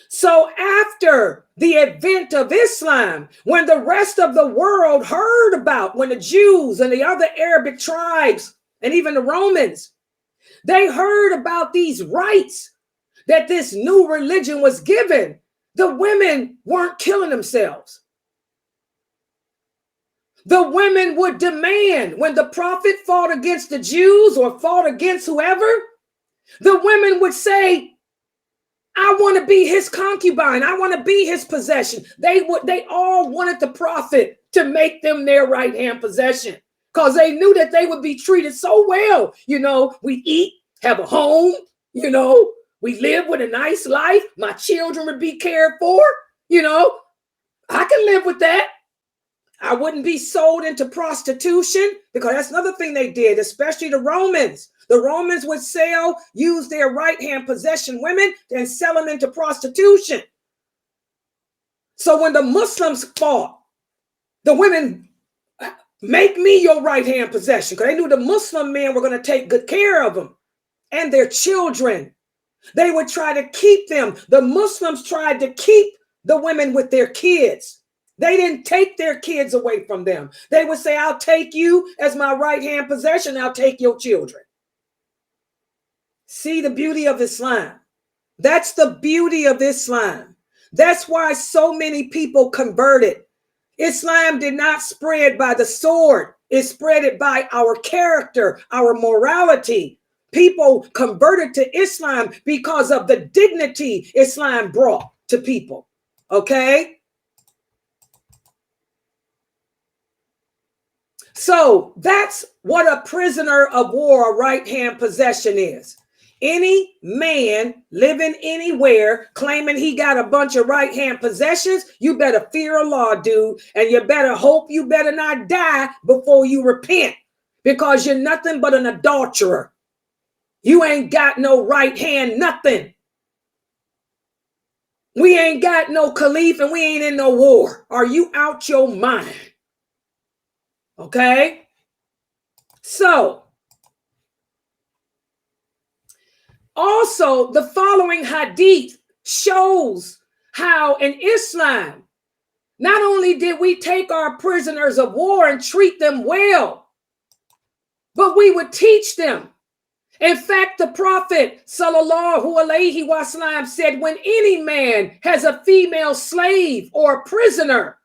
So after the advent of Islam, when the rest of the world heard about, when the Jews and the other Arabic tribes and even the Romans, they heard about these rights that this new religion was given, the women weren't killing themselves. The women would demand, when the prophet fought against the Jews or fought against whoever, the women would say, I want to be his concubine. I want to be his possession. They all wanted the prophet to make them their right-hand possession because they knew that they would be treated so well. You know, we eat, have a home, you know, we live with a nice life. My children would be cared for. You know, I can live with that. I wouldn't be sold into prostitution, because that's another thing they did, especially the Romans. The Romans would use their right-hand possession women and sell them into prostitution. So when the Muslims fought, the women, make me your right-hand possession, because they knew the Muslim men were going to take good care of them and their children. They would try to keep them. The Muslims tried to keep the women with their kids. They didn't take their kids away from them. They would say, I'll take you as my right-hand possession. I'll take your children. See the beauty of Islam. That's the beauty of Islam. That's why so many people converted. Islam did not spread by the sword. It spread it by our character, our morality. People converted to Islam because of the dignity Islam brought to people. Okay? So that's what a prisoner of war, a right-hand possession is. Any man living anywhere claiming he got a bunch of right-hand possessions, you better fear Allah, dude, and you better hope you better not die before you repent, because you're nothing but an adulterer. You ain't got no right hand, nothing. We ain't got no caliph and we ain't in no war. Are you out your mind? Okay, so also the following hadith shows how in Islam, not only did we take our prisoners of war and treat them well, but we would teach them. In fact, the Prophet sallallahu alaihi wasallam said, when any man has a female slave or a prisoner,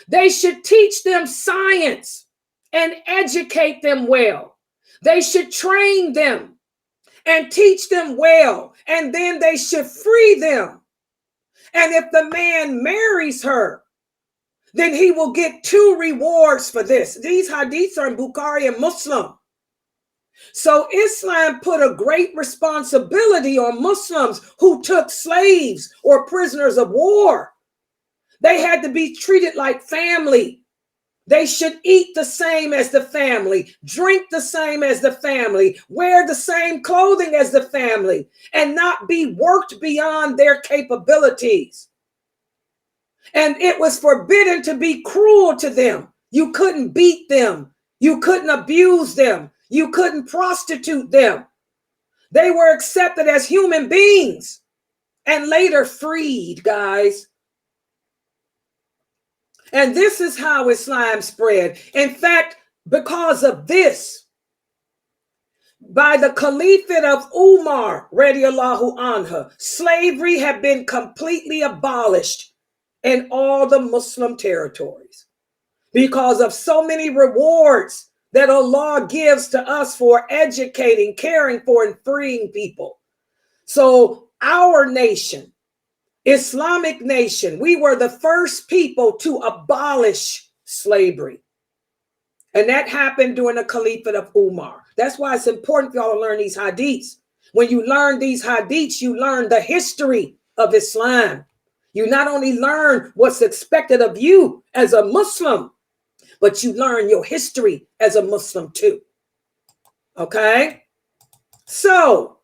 they should teach them science and educate them well. They should train them and teach them well, and then they should free them. And if the man marries her, then he will get 2 rewards for this. These hadiths are in Bukhari and Muslim. So Islam put a great responsibility on Muslims who took slaves or prisoners of war. They had to be treated like family. They should eat the same as the family, drink the same as the family, wear the same clothing as the family, and not be worked beyond their capabilities. And it was forbidden to be cruel to them. You couldn't beat them. You couldn't abuse them. You couldn't prostitute them. They were accepted as human beings and later freed, guys. And this is how Islam spread. In fact, because of this, by the Caliphate of Umar, radiallahu anha, slavery had been completely abolished in all the Muslim territories because of so many rewards that Allah gives to us for educating, caring for, and freeing people. So our nation, Islamic nation, we were the first people to abolish slavery. And that happened during the Caliphate of Umar. That's why it's important for y'all to learn these hadiths. When you learn these hadiths, you learn the history of Islam. You not only learn what's expected of you as a Muslim, but you learn your history as a Muslim too. Okay? So,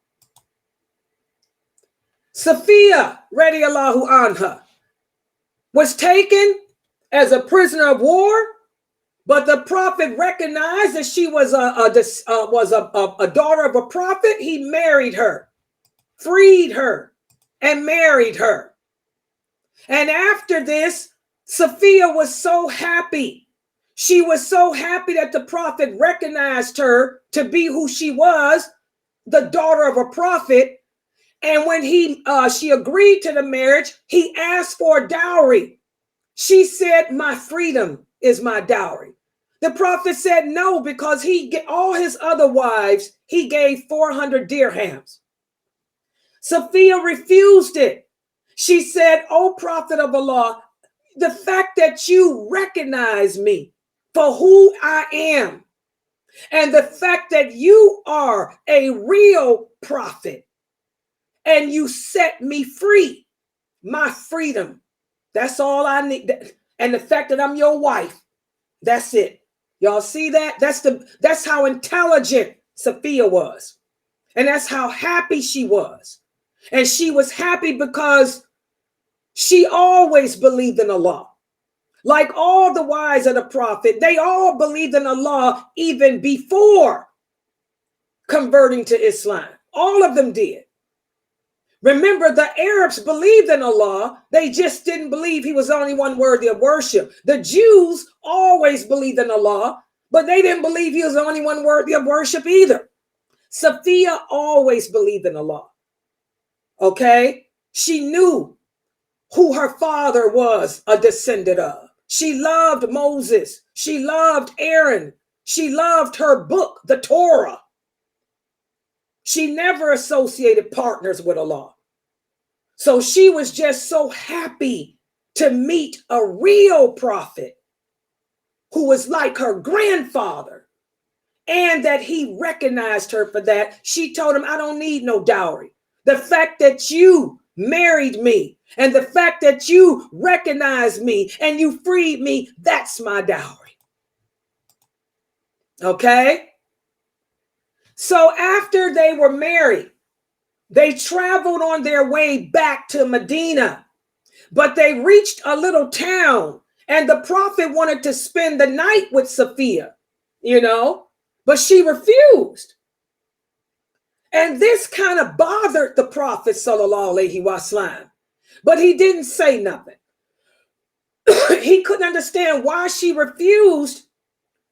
Safiyya, radiallahu anha, was taken as a prisoner of war, but the prophet recognized that she was a daughter of a prophet. He married her, freed her, and married her. And after this, Safiyya was so happy. She was so happy that the prophet recognized her to be who she was, the daughter of a prophet. And when she agreed to the marriage, he asked for a dowry. She said, my freedom is my dowry. The prophet said no, because all his other wives, he gave 400 dirhams. Safiyya refused it. She said, "O prophet of Allah, the fact that you recognize me for who I am, and the fact that you are a real prophet, and you set me free, my freedom, that's all I need. And the fact that I'm your wife, that's it." Y'all see that? That's how intelligent Safiyya was. And that's how happy she was. And she was happy because she always believed in Allah. Like all the wives of the prophet, they all believed in Allah even before converting to Islam. All of them did. Remember, the Arabs believed in Allah. They just didn't believe he was the only one worthy of worship. The Jews always believed in Allah, but they didn't believe he was the only one worthy of worship either. Safiyya always believed in Allah. Okay? She knew who her father was a descendant of. She loved Moses. She loved Aaron. She loved her book, the Torah. She never associated partners with Allah. So she was just so happy to meet a real prophet who was like her grandfather, and that he recognized her for that. She told him, "I don't need no dowry. The fact that you married me and the fact that you recognized me and you freed me, that's my dowry." Okay? So after they were married, they traveled on their way back to Medina, but they reached a little town, and the prophet wanted to spend the night with Safiyya, but she refused. And this kind of bothered the prophet, sallallahu alaihi wasallam, but he didn't say nothing. He couldn't understand why she refused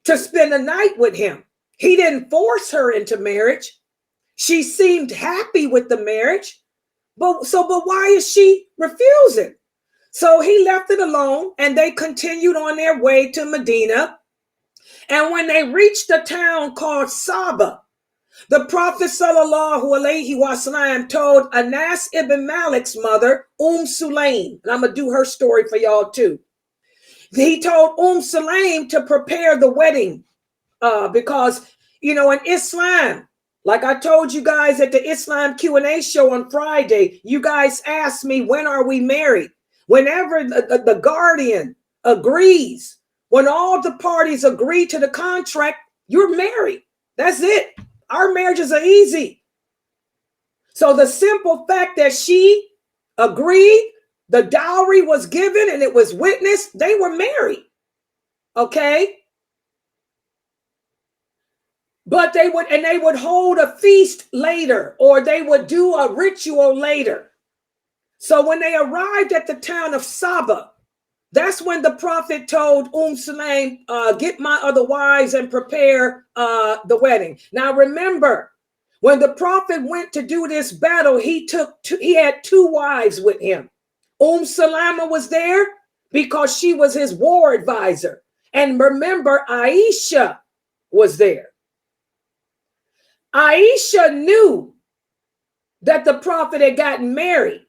to spend the night with him. He didn't force her into marriage. She seemed happy with the marriage, but why is she refusing? So he left it alone, and they continued on their way to Medina. And when they reached a town called Saba, the Prophet sallallahu alaihi wasallam told Anas ibn Malik's mother, Sulaim, and I'm gonna do her story for y'all too. He told Sulaim to prepare the wedding because in Islam, like I told you guys at the Islam Q&A show on Friday, you guys asked me, when are we married? Whenever the guardian agrees, when all the parties agree to the contract, you're married. That's it. Our marriages are easy. So the simple fact that she agreed, the dowry was given, and it was witnessed, they were married. Okay? But they would hold a feast later, or they would do a ritual later. So when they arrived at the town of Saba, that's when the prophet told Sulaim, get my other wives and prepare the wedding. Now remember, when the prophet went to do this battle, he had 2 wives with him. Salama was there because she was his war advisor. And remember, Aisha was there. Aisha knew that the prophet had gotten married.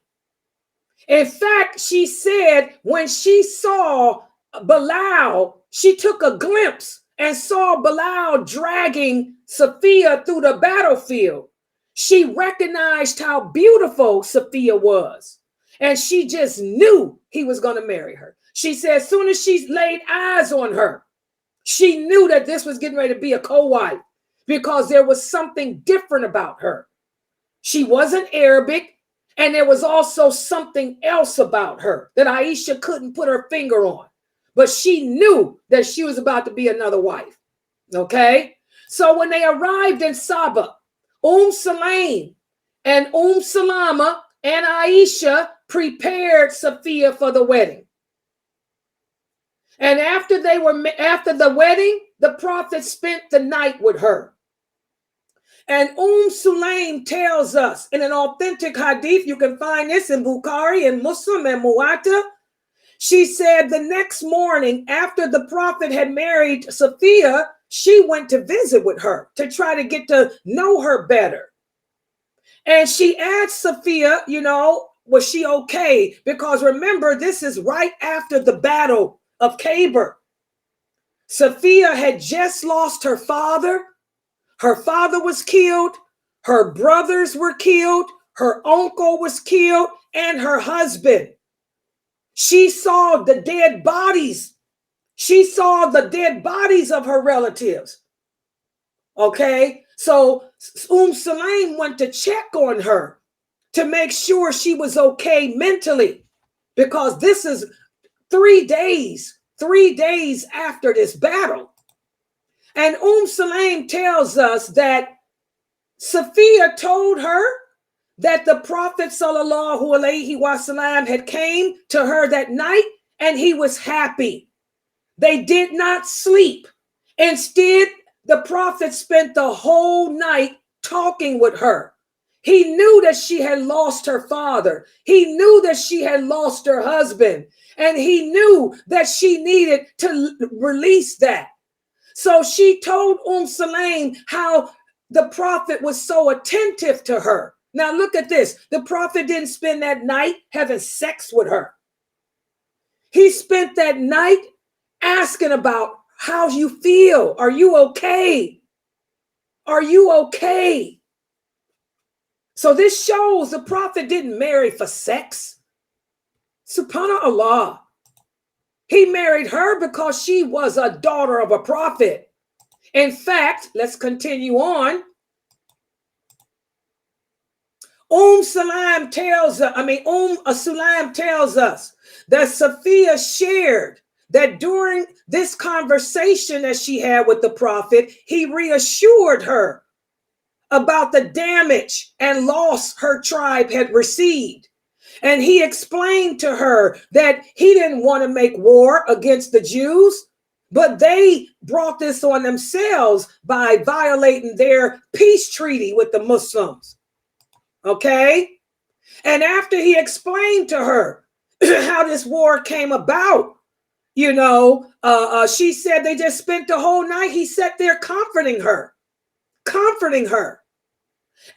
In fact, she said when she saw Bilal, she took a glimpse and saw Bilal dragging Safiyya through the battlefield. She recognized how beautiful Safiyya was, and she just knew he was going to marry her. She said as soon as she laid eyes on her, she knew that this was getting ready to be a co-wife, because there was something different about her. She wasn't Arabic, and there was also something else about her that Aisha couldn't put her finger on. But she knew that she was about to be another wife. Okay? So when they arrived in Saba, Sulaim and Salama and Aisha prepared Safiyya for the wedding. And after the wedding, the prophet spent the night with her. And Sulaim tells us in an authentic hadith, you can find this in Bukhari and Muslim and Muwatta. She said the next morning after the prophet had married Safiyya, she went to visit with her to try to get to know her better. And she asked Safiyya, was she okay? Because remember, this is right after the battle of Khaybr. Safiyya had just lost her father. Her father was killed. Her brothers were killed. Her uncle was killed, and her husband. She saw the dead bodies. She saw the dead bodies of her relatives. Okay, so Sulaim went to check on her to make sure she was okay mentally, because this is 3 days after this battle. And Sulaim tells us that Safiyya told her that the Prophet sallallahu alaihi wasallam had came to her that night and he was happy. They did not sleep. Instead, the Prophet spent the whole night talking with her. He knew that she had lost her father. He knew that she had lost her husband. And he knew that she needed to release that. So she told Sulaim how the Prophet was so attentive to her. Now look at this. The Prophet didn't spend that night having sex with her. He spent that night asking about how you feel. Are you okay? Are you okay? So this shows the Prophet didn't marry for sex. Subhanallah. He married her because she was a daughter of a prophet. In fact, let's continue on. Sulaim tells us that Safiyya shared that during this conversation that she had with the prophet, he reassured her about the damage and loss her tribe had received. And he explained to her that he didn't want to make war against the Jews, but they brought this on themselves by violating their peace treaty with the Muslims. Okay? And after he explained to her how this war came about, she said they just spent the whole night. He sat there comforting her.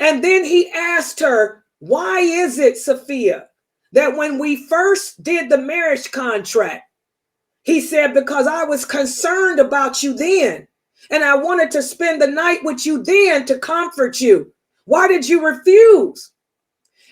And then he asked her, why is it, Safiyya, that when we first did the marriage contract, he said, because I was concerned about you then, and I wanted to spend the night with you then to comfort you. Why did you refuse?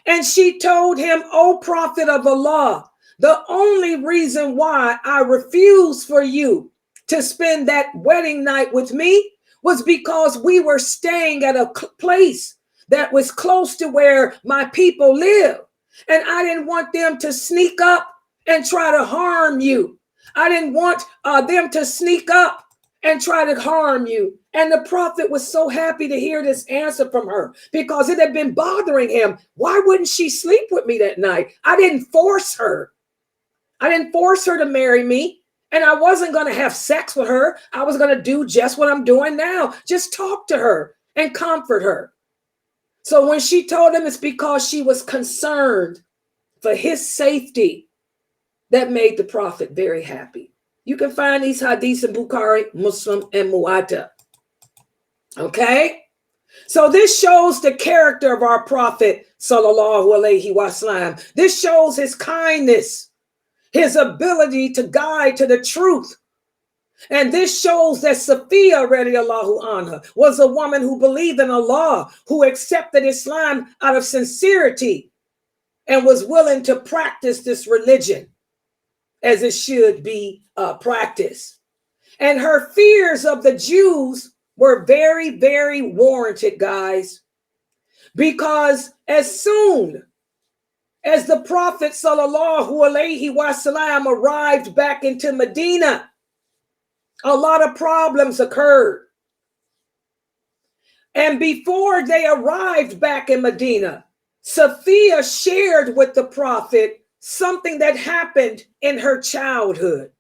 And she told him, O Prophet of Allah, the only reason why I refused for you to spend that wedding night with me was because we were staying at a place that was close to where my people live. And I didn't want them to sneak up and try to harm you. I didn't want them to sneak up and try to harm you. And the Prophet was so happy to hear this answer from her because it had been bothering him. Why wouldn't she sleep with me that night? I didn't force her. I didn't force her to marry me. And I wasn't going to have sex with her. I was going to do just what I'm doing now. Just talk to her and comfort her. So when she told him it's because she was concerned for his safety, that made the Prophet very happy. You can find these hadiths in Bukhari, Muslim, and Muwatta. Okay? So this shows the character of our Prophet, sallallahu alaihi wasallam. This shows his kindness, his ability to guide to the truth. And this shows that Safiyya radiallahu anha was a woman who believed in Allah, who accepted Islam out of sincerity and was willing to practice this religion as it should be practiced. And her fears of the Jews were very, very warranted, guys, because as soon as the Prophet sallallahu alaihi wasallam arrived back into Medina, a lot of problems occurred. And before they arrived back in Medina, Safiyya shared with the Prophet something that happened in her childhood.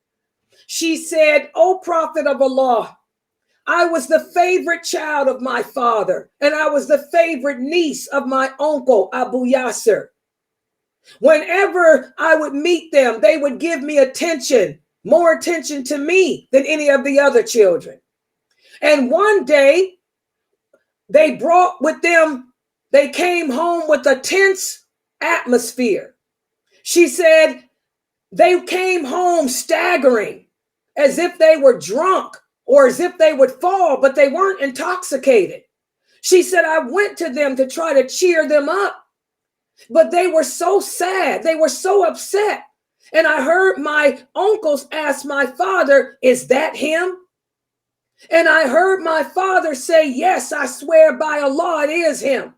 She said, O Prophet of Allah, I was the favorite child of my father, and I was the favorite niece of my uncle, Abu Yasser. Whenever I would meet them, they would give me attention, more attention to me than any of the other children. And one day they brought with them, they came home with a tense atmosphere. She said they came home staggering as if they were drunk or as if they would fall, but they weren't intoxicated. She said, I went to them to try to cheer them up, but they were so sad. They were so upset. And I heard my uncles ask my father, is that him? And I heard my father say, yes, I swear by Allah, it is him.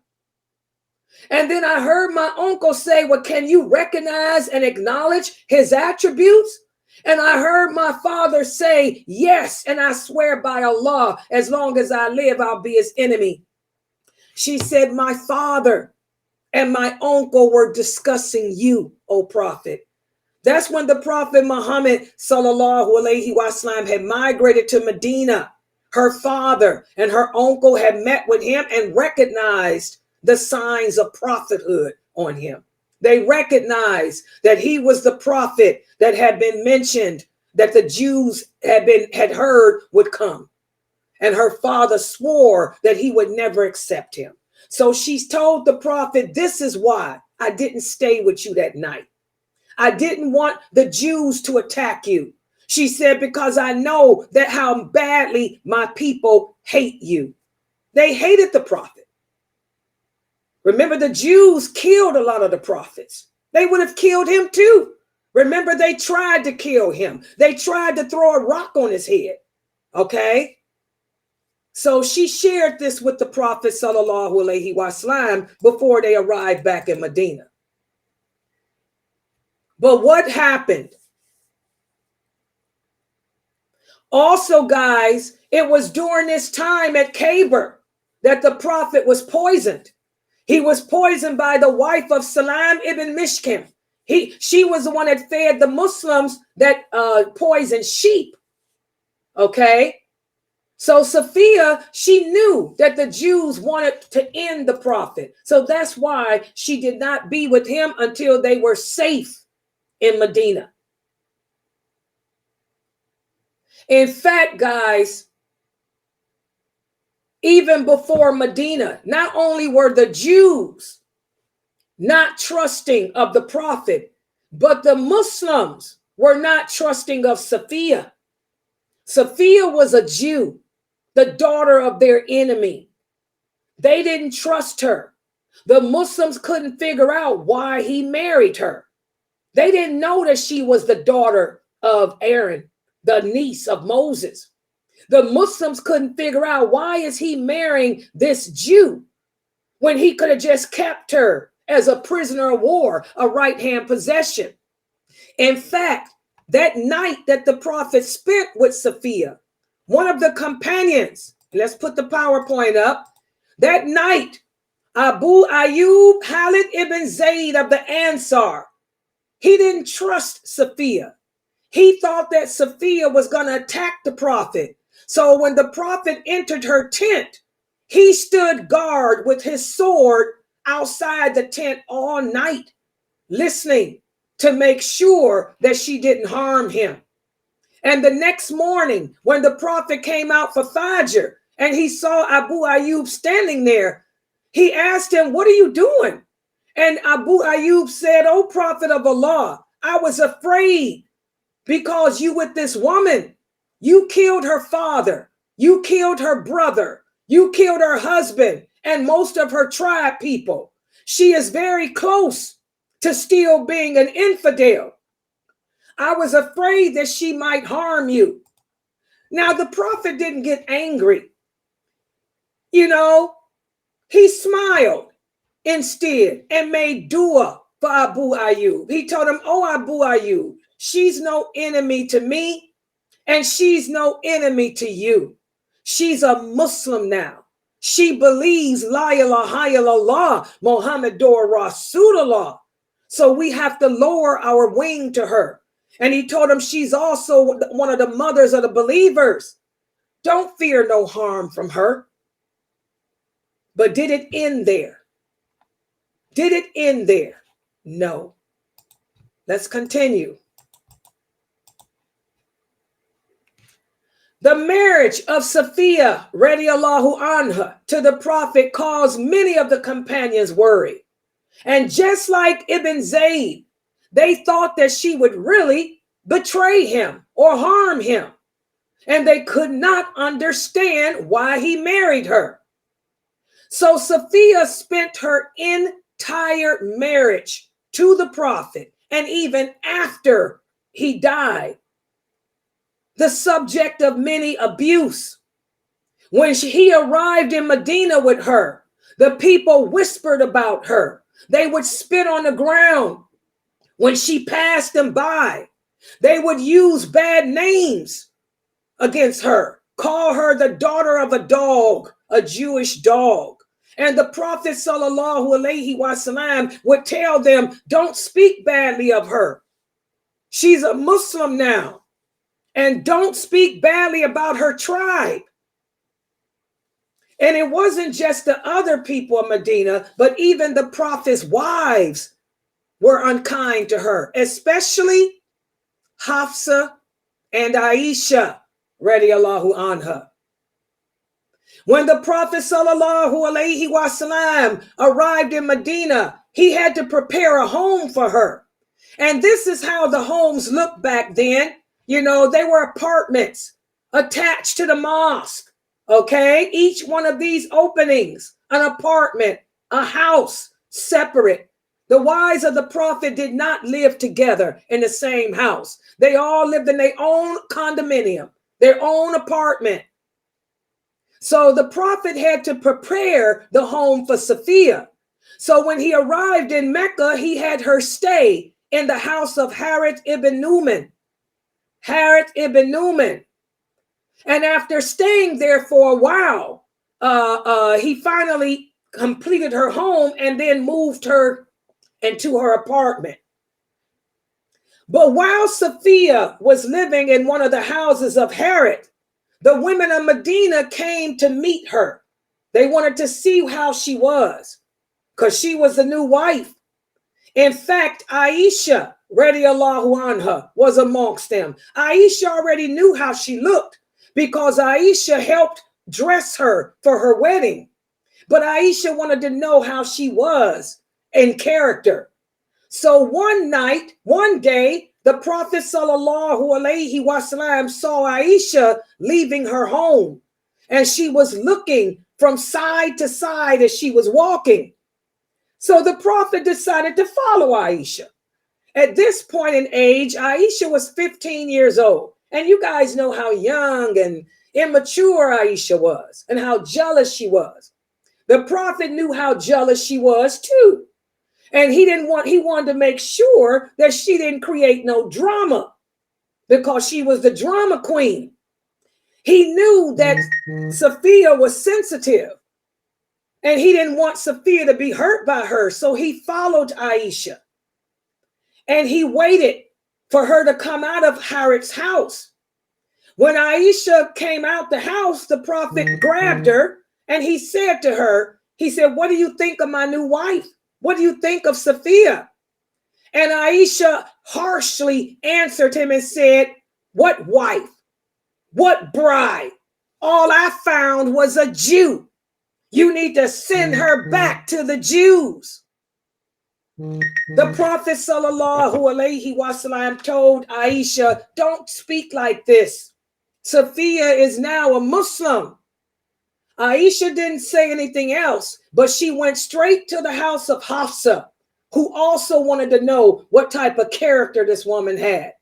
And then I heard my uncle say, well, can you recognize and acknowledge his attributes? And I heard my father say, yes, and I swear by Allah, as long as I live, I'll be his enemy. She said, my father and my uncle were discussing you, O Prophet. That's when the Prophet Muhammad sallallahu alaihi wasallam had migrated to Medina. Her father and her uncle had met with him and recognized the signs of prophethood on him. They recognized that he was the prophet that had been mentioned, that the Jews had heard would come. And her father swore that he would never accept him. So she's told the prophet, this is why I didn't stay with you that night. I didn't want the Jews to attack you. She said, because I know that how badly my people hate you. They hated the prophet. Remember, the Jews killed a lot of the prophets. They would have killed him too. Remember, they tried to kill him. They tried to throw a rock on his head. Okay. So she shared this with the Prophet sallallahu alaihi wasallam before they arrived back in Medina. But what happened? Also, guys, it was during this time at Khabar that the Prophet was poisoned. He was poisoned by the wife of Salam ibn Mishkim. She was the one that fed the Muslims that poisoned sheep. Okay. So Safiyya, she knew that the Jews wanted to end the Prophet. So that's why she did not be with him until they were safe in Medina. In fact, guys, even before Medina, not only were the Jews not trusting of the Prophet, but the Muslims were not trusting of Safiyya. Safiyya was a Jew, the daughter of their enemy. They didn't trust her. The Muslims couldn't figure out why he married her. They didn't know that she was the daughter of Aaron, the niece of Moses. The Muslims couldn't figure out why is he marrying this Jew when he could have just kept her as a prisoner of war, a right-hand possession. In fact, that night that the Prophet spent with Safiyya, one of the companions, let's put the PowerPoint up, that night, Abu Ayyub Khalid ibn Zayd of the Ansar, he didn't trust Safiyya. He thought that Safiyya was going to attack the Prophet. So when the Prophet entered her tent, he stood guard with his sword outside the tent all night, listening to make sure that she didn't harm him. And the next morning, when the Prophet came out for Fajr and he saw Abu Ayyub standing there, he asked him, what are you doing? And Abu Ayyub said, O Prophet of Allah, I was afraid because you with this woman, you killed her father, you killed her brother, you killed her husband and most of her tribe people. She is very close to still being an infidel. I was afraid that she might harm you. Now, the Prophet didn't get angry. You know, he smiled instead and made dua for Abu Ayyub. He told him, oh, Abu Ayyub, she's no enemy to me and she's no enemy to you. She's a Muslim now. She believes La ilaha illallah Muhammadur Rasulullah. So we have to lower our wing to her. And he told him she's also one of the mothers of the believers. Don't fear no harm from her. But did it end there? Did it end there? No. Let's continue. The marriage of Safiyya radiallahu anha to the Prophet caused many of the companions worry. And just like Ibn Zayd, they thought that she would really betray him or harm him. And they could not understand why he married her. So Safiyya spent her entire marriage to the Prophet, and even after he died, the subject of many abuse. When he arrived in Medina with her, the people whispered about her. They would spit on the ground when she passed them by. They would use bad names against her, call her the daughter of a dog, a Jewish dog. And the Prophet sallallahu alaihi wasallam would tell them, don't speak badly of her. She's a Muslim now. And don't speak badly about her tribe. And it wasn't just the other people of Medina, but even the Prophet's wives were unkind to her, especially Hafsa and Aisha radiallahu anha. When the Prophet sallallahu alaihi wasallam arrived in Medina, he had to prepare a home for her. And this is how the homes looked back then. You know, they were apartments attached to the mosque, okay? Each one of these openings, an apartment, a house, separate. The wives of the Prophet did not live together in the same house. They all lived in their own condominium, their own apartment. So the Prophet had to prepare the home for Safiyya. So when he arrived in Mecca, he had her stay in the house of Harith ibn Numan. Harith ibn Numan. And after staying there for a while, he finally completed her home and then moved her into her apartment. But while Safiyya was living in one of the houses of Harith, the women of Medina came to meet her. They wanted to see how she was, because she was the new wife. In fact, Aisha radiallahu anha was amongst them. Aisha already knew how she looked because Aisha helped dress her for her wedding. But Aisha wanted to know how she was in character. So one day, the Prophet sallallahu alaihi wasallam saw Aisha leaving her home, and she was looking from side to side as she was walking. So the Prophet decided to follow Aisha. At this point in age, Aisha was 15 years old. And you guys know how young and immature Aisha was and how jealous she was. The Prophet knew how jealous she was too. And he wanted to make sure that she didn't create no drama, because she was the drama queen. He knew that Safiyya was sensitive, and he didn't want Safiyya to be hurt by her. So he followed Aisha, and he waited for her to come out of Harith's house. When Aisha came out the house, the Prophet grabbed her and he said to her, he said, "What do you think of my new wife? What do you think of Safiyya?" And Aisha harshly answered him and said, "What wife? What bride? All I found was a Jew. You need to send her back to the Jews." The Prophet sallallahu alaihi wasallam told Aisha, "Don't speak like this. Safiyya is now a Muslim." Aisha didn't say anything else, but she went straight to the house of Hafsa, who also wanted to know what type of character this woman had.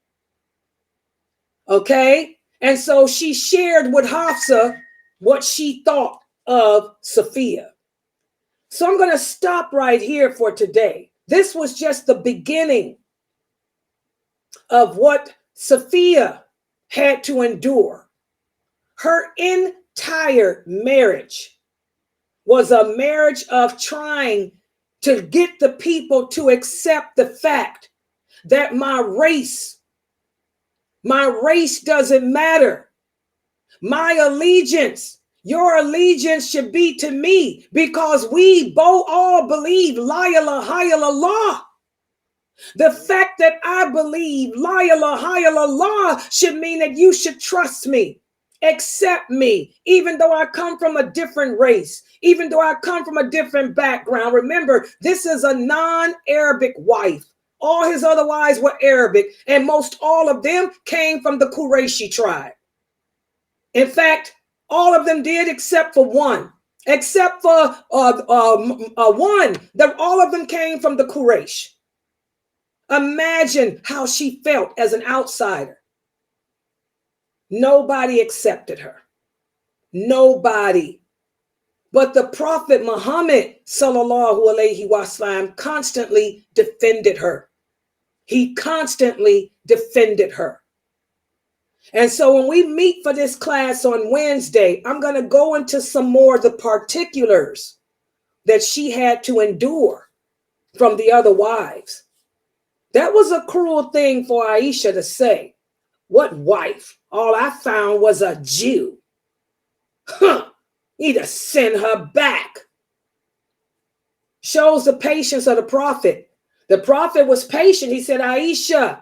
Okay? And so she shared with Hafsa what she thought of Safiyya. So I'm going to stop right here for today. This was just the beginning of what Safiyya had to endure. Her entire marriage was a marriage of trying to get the people to accept the fact that my race doesn't matter. My allegiance, your allegiance should be to me, because we both all believe la ilaha illallah. The fact that I believe la ilaha illallah should mean that you should trust me, accept me, even though I come from a different race, even though I come from a different background. Remember, this is a non-Arabic wife. All his other wives were Arabic, and most all of them came from the Qurayshi tribe. In fact, all of them did except for one. Except for one, that all of them came from the Quraysh. Imagine how she felt as an outsider. Nobody accepted her. Nobody. But the Prophet Muhammad sallallahu alaihi wasallam constantly defended her. He constantly defended her. And so when we meet for this class on Wednesday, I'm going to go into some more of the particulars that she had to endure from the other wives. That was a cruel thing for Aisha to say. What wife? All I found was a Jew. Need to send her back. Shows the patience of the Prophet. The Prophet was patient. He said, Aisha,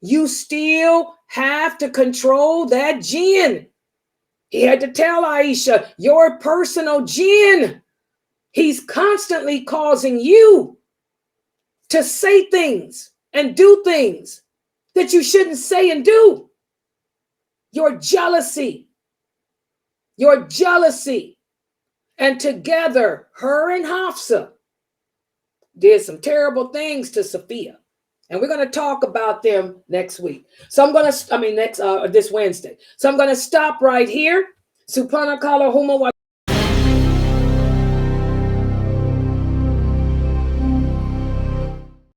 you still have to control that jinn. He had to tell Aisha, your personal jinn. He's constantly causing you to say things and do things that you shouldn't say and do. Your jealousy. And together, her and Hafsa did some terrible things to Safiyya. And we're going to talk about them next week. So I'm going to, this Wednesday. So I'm going to stop right here. Subhanakallahumma wa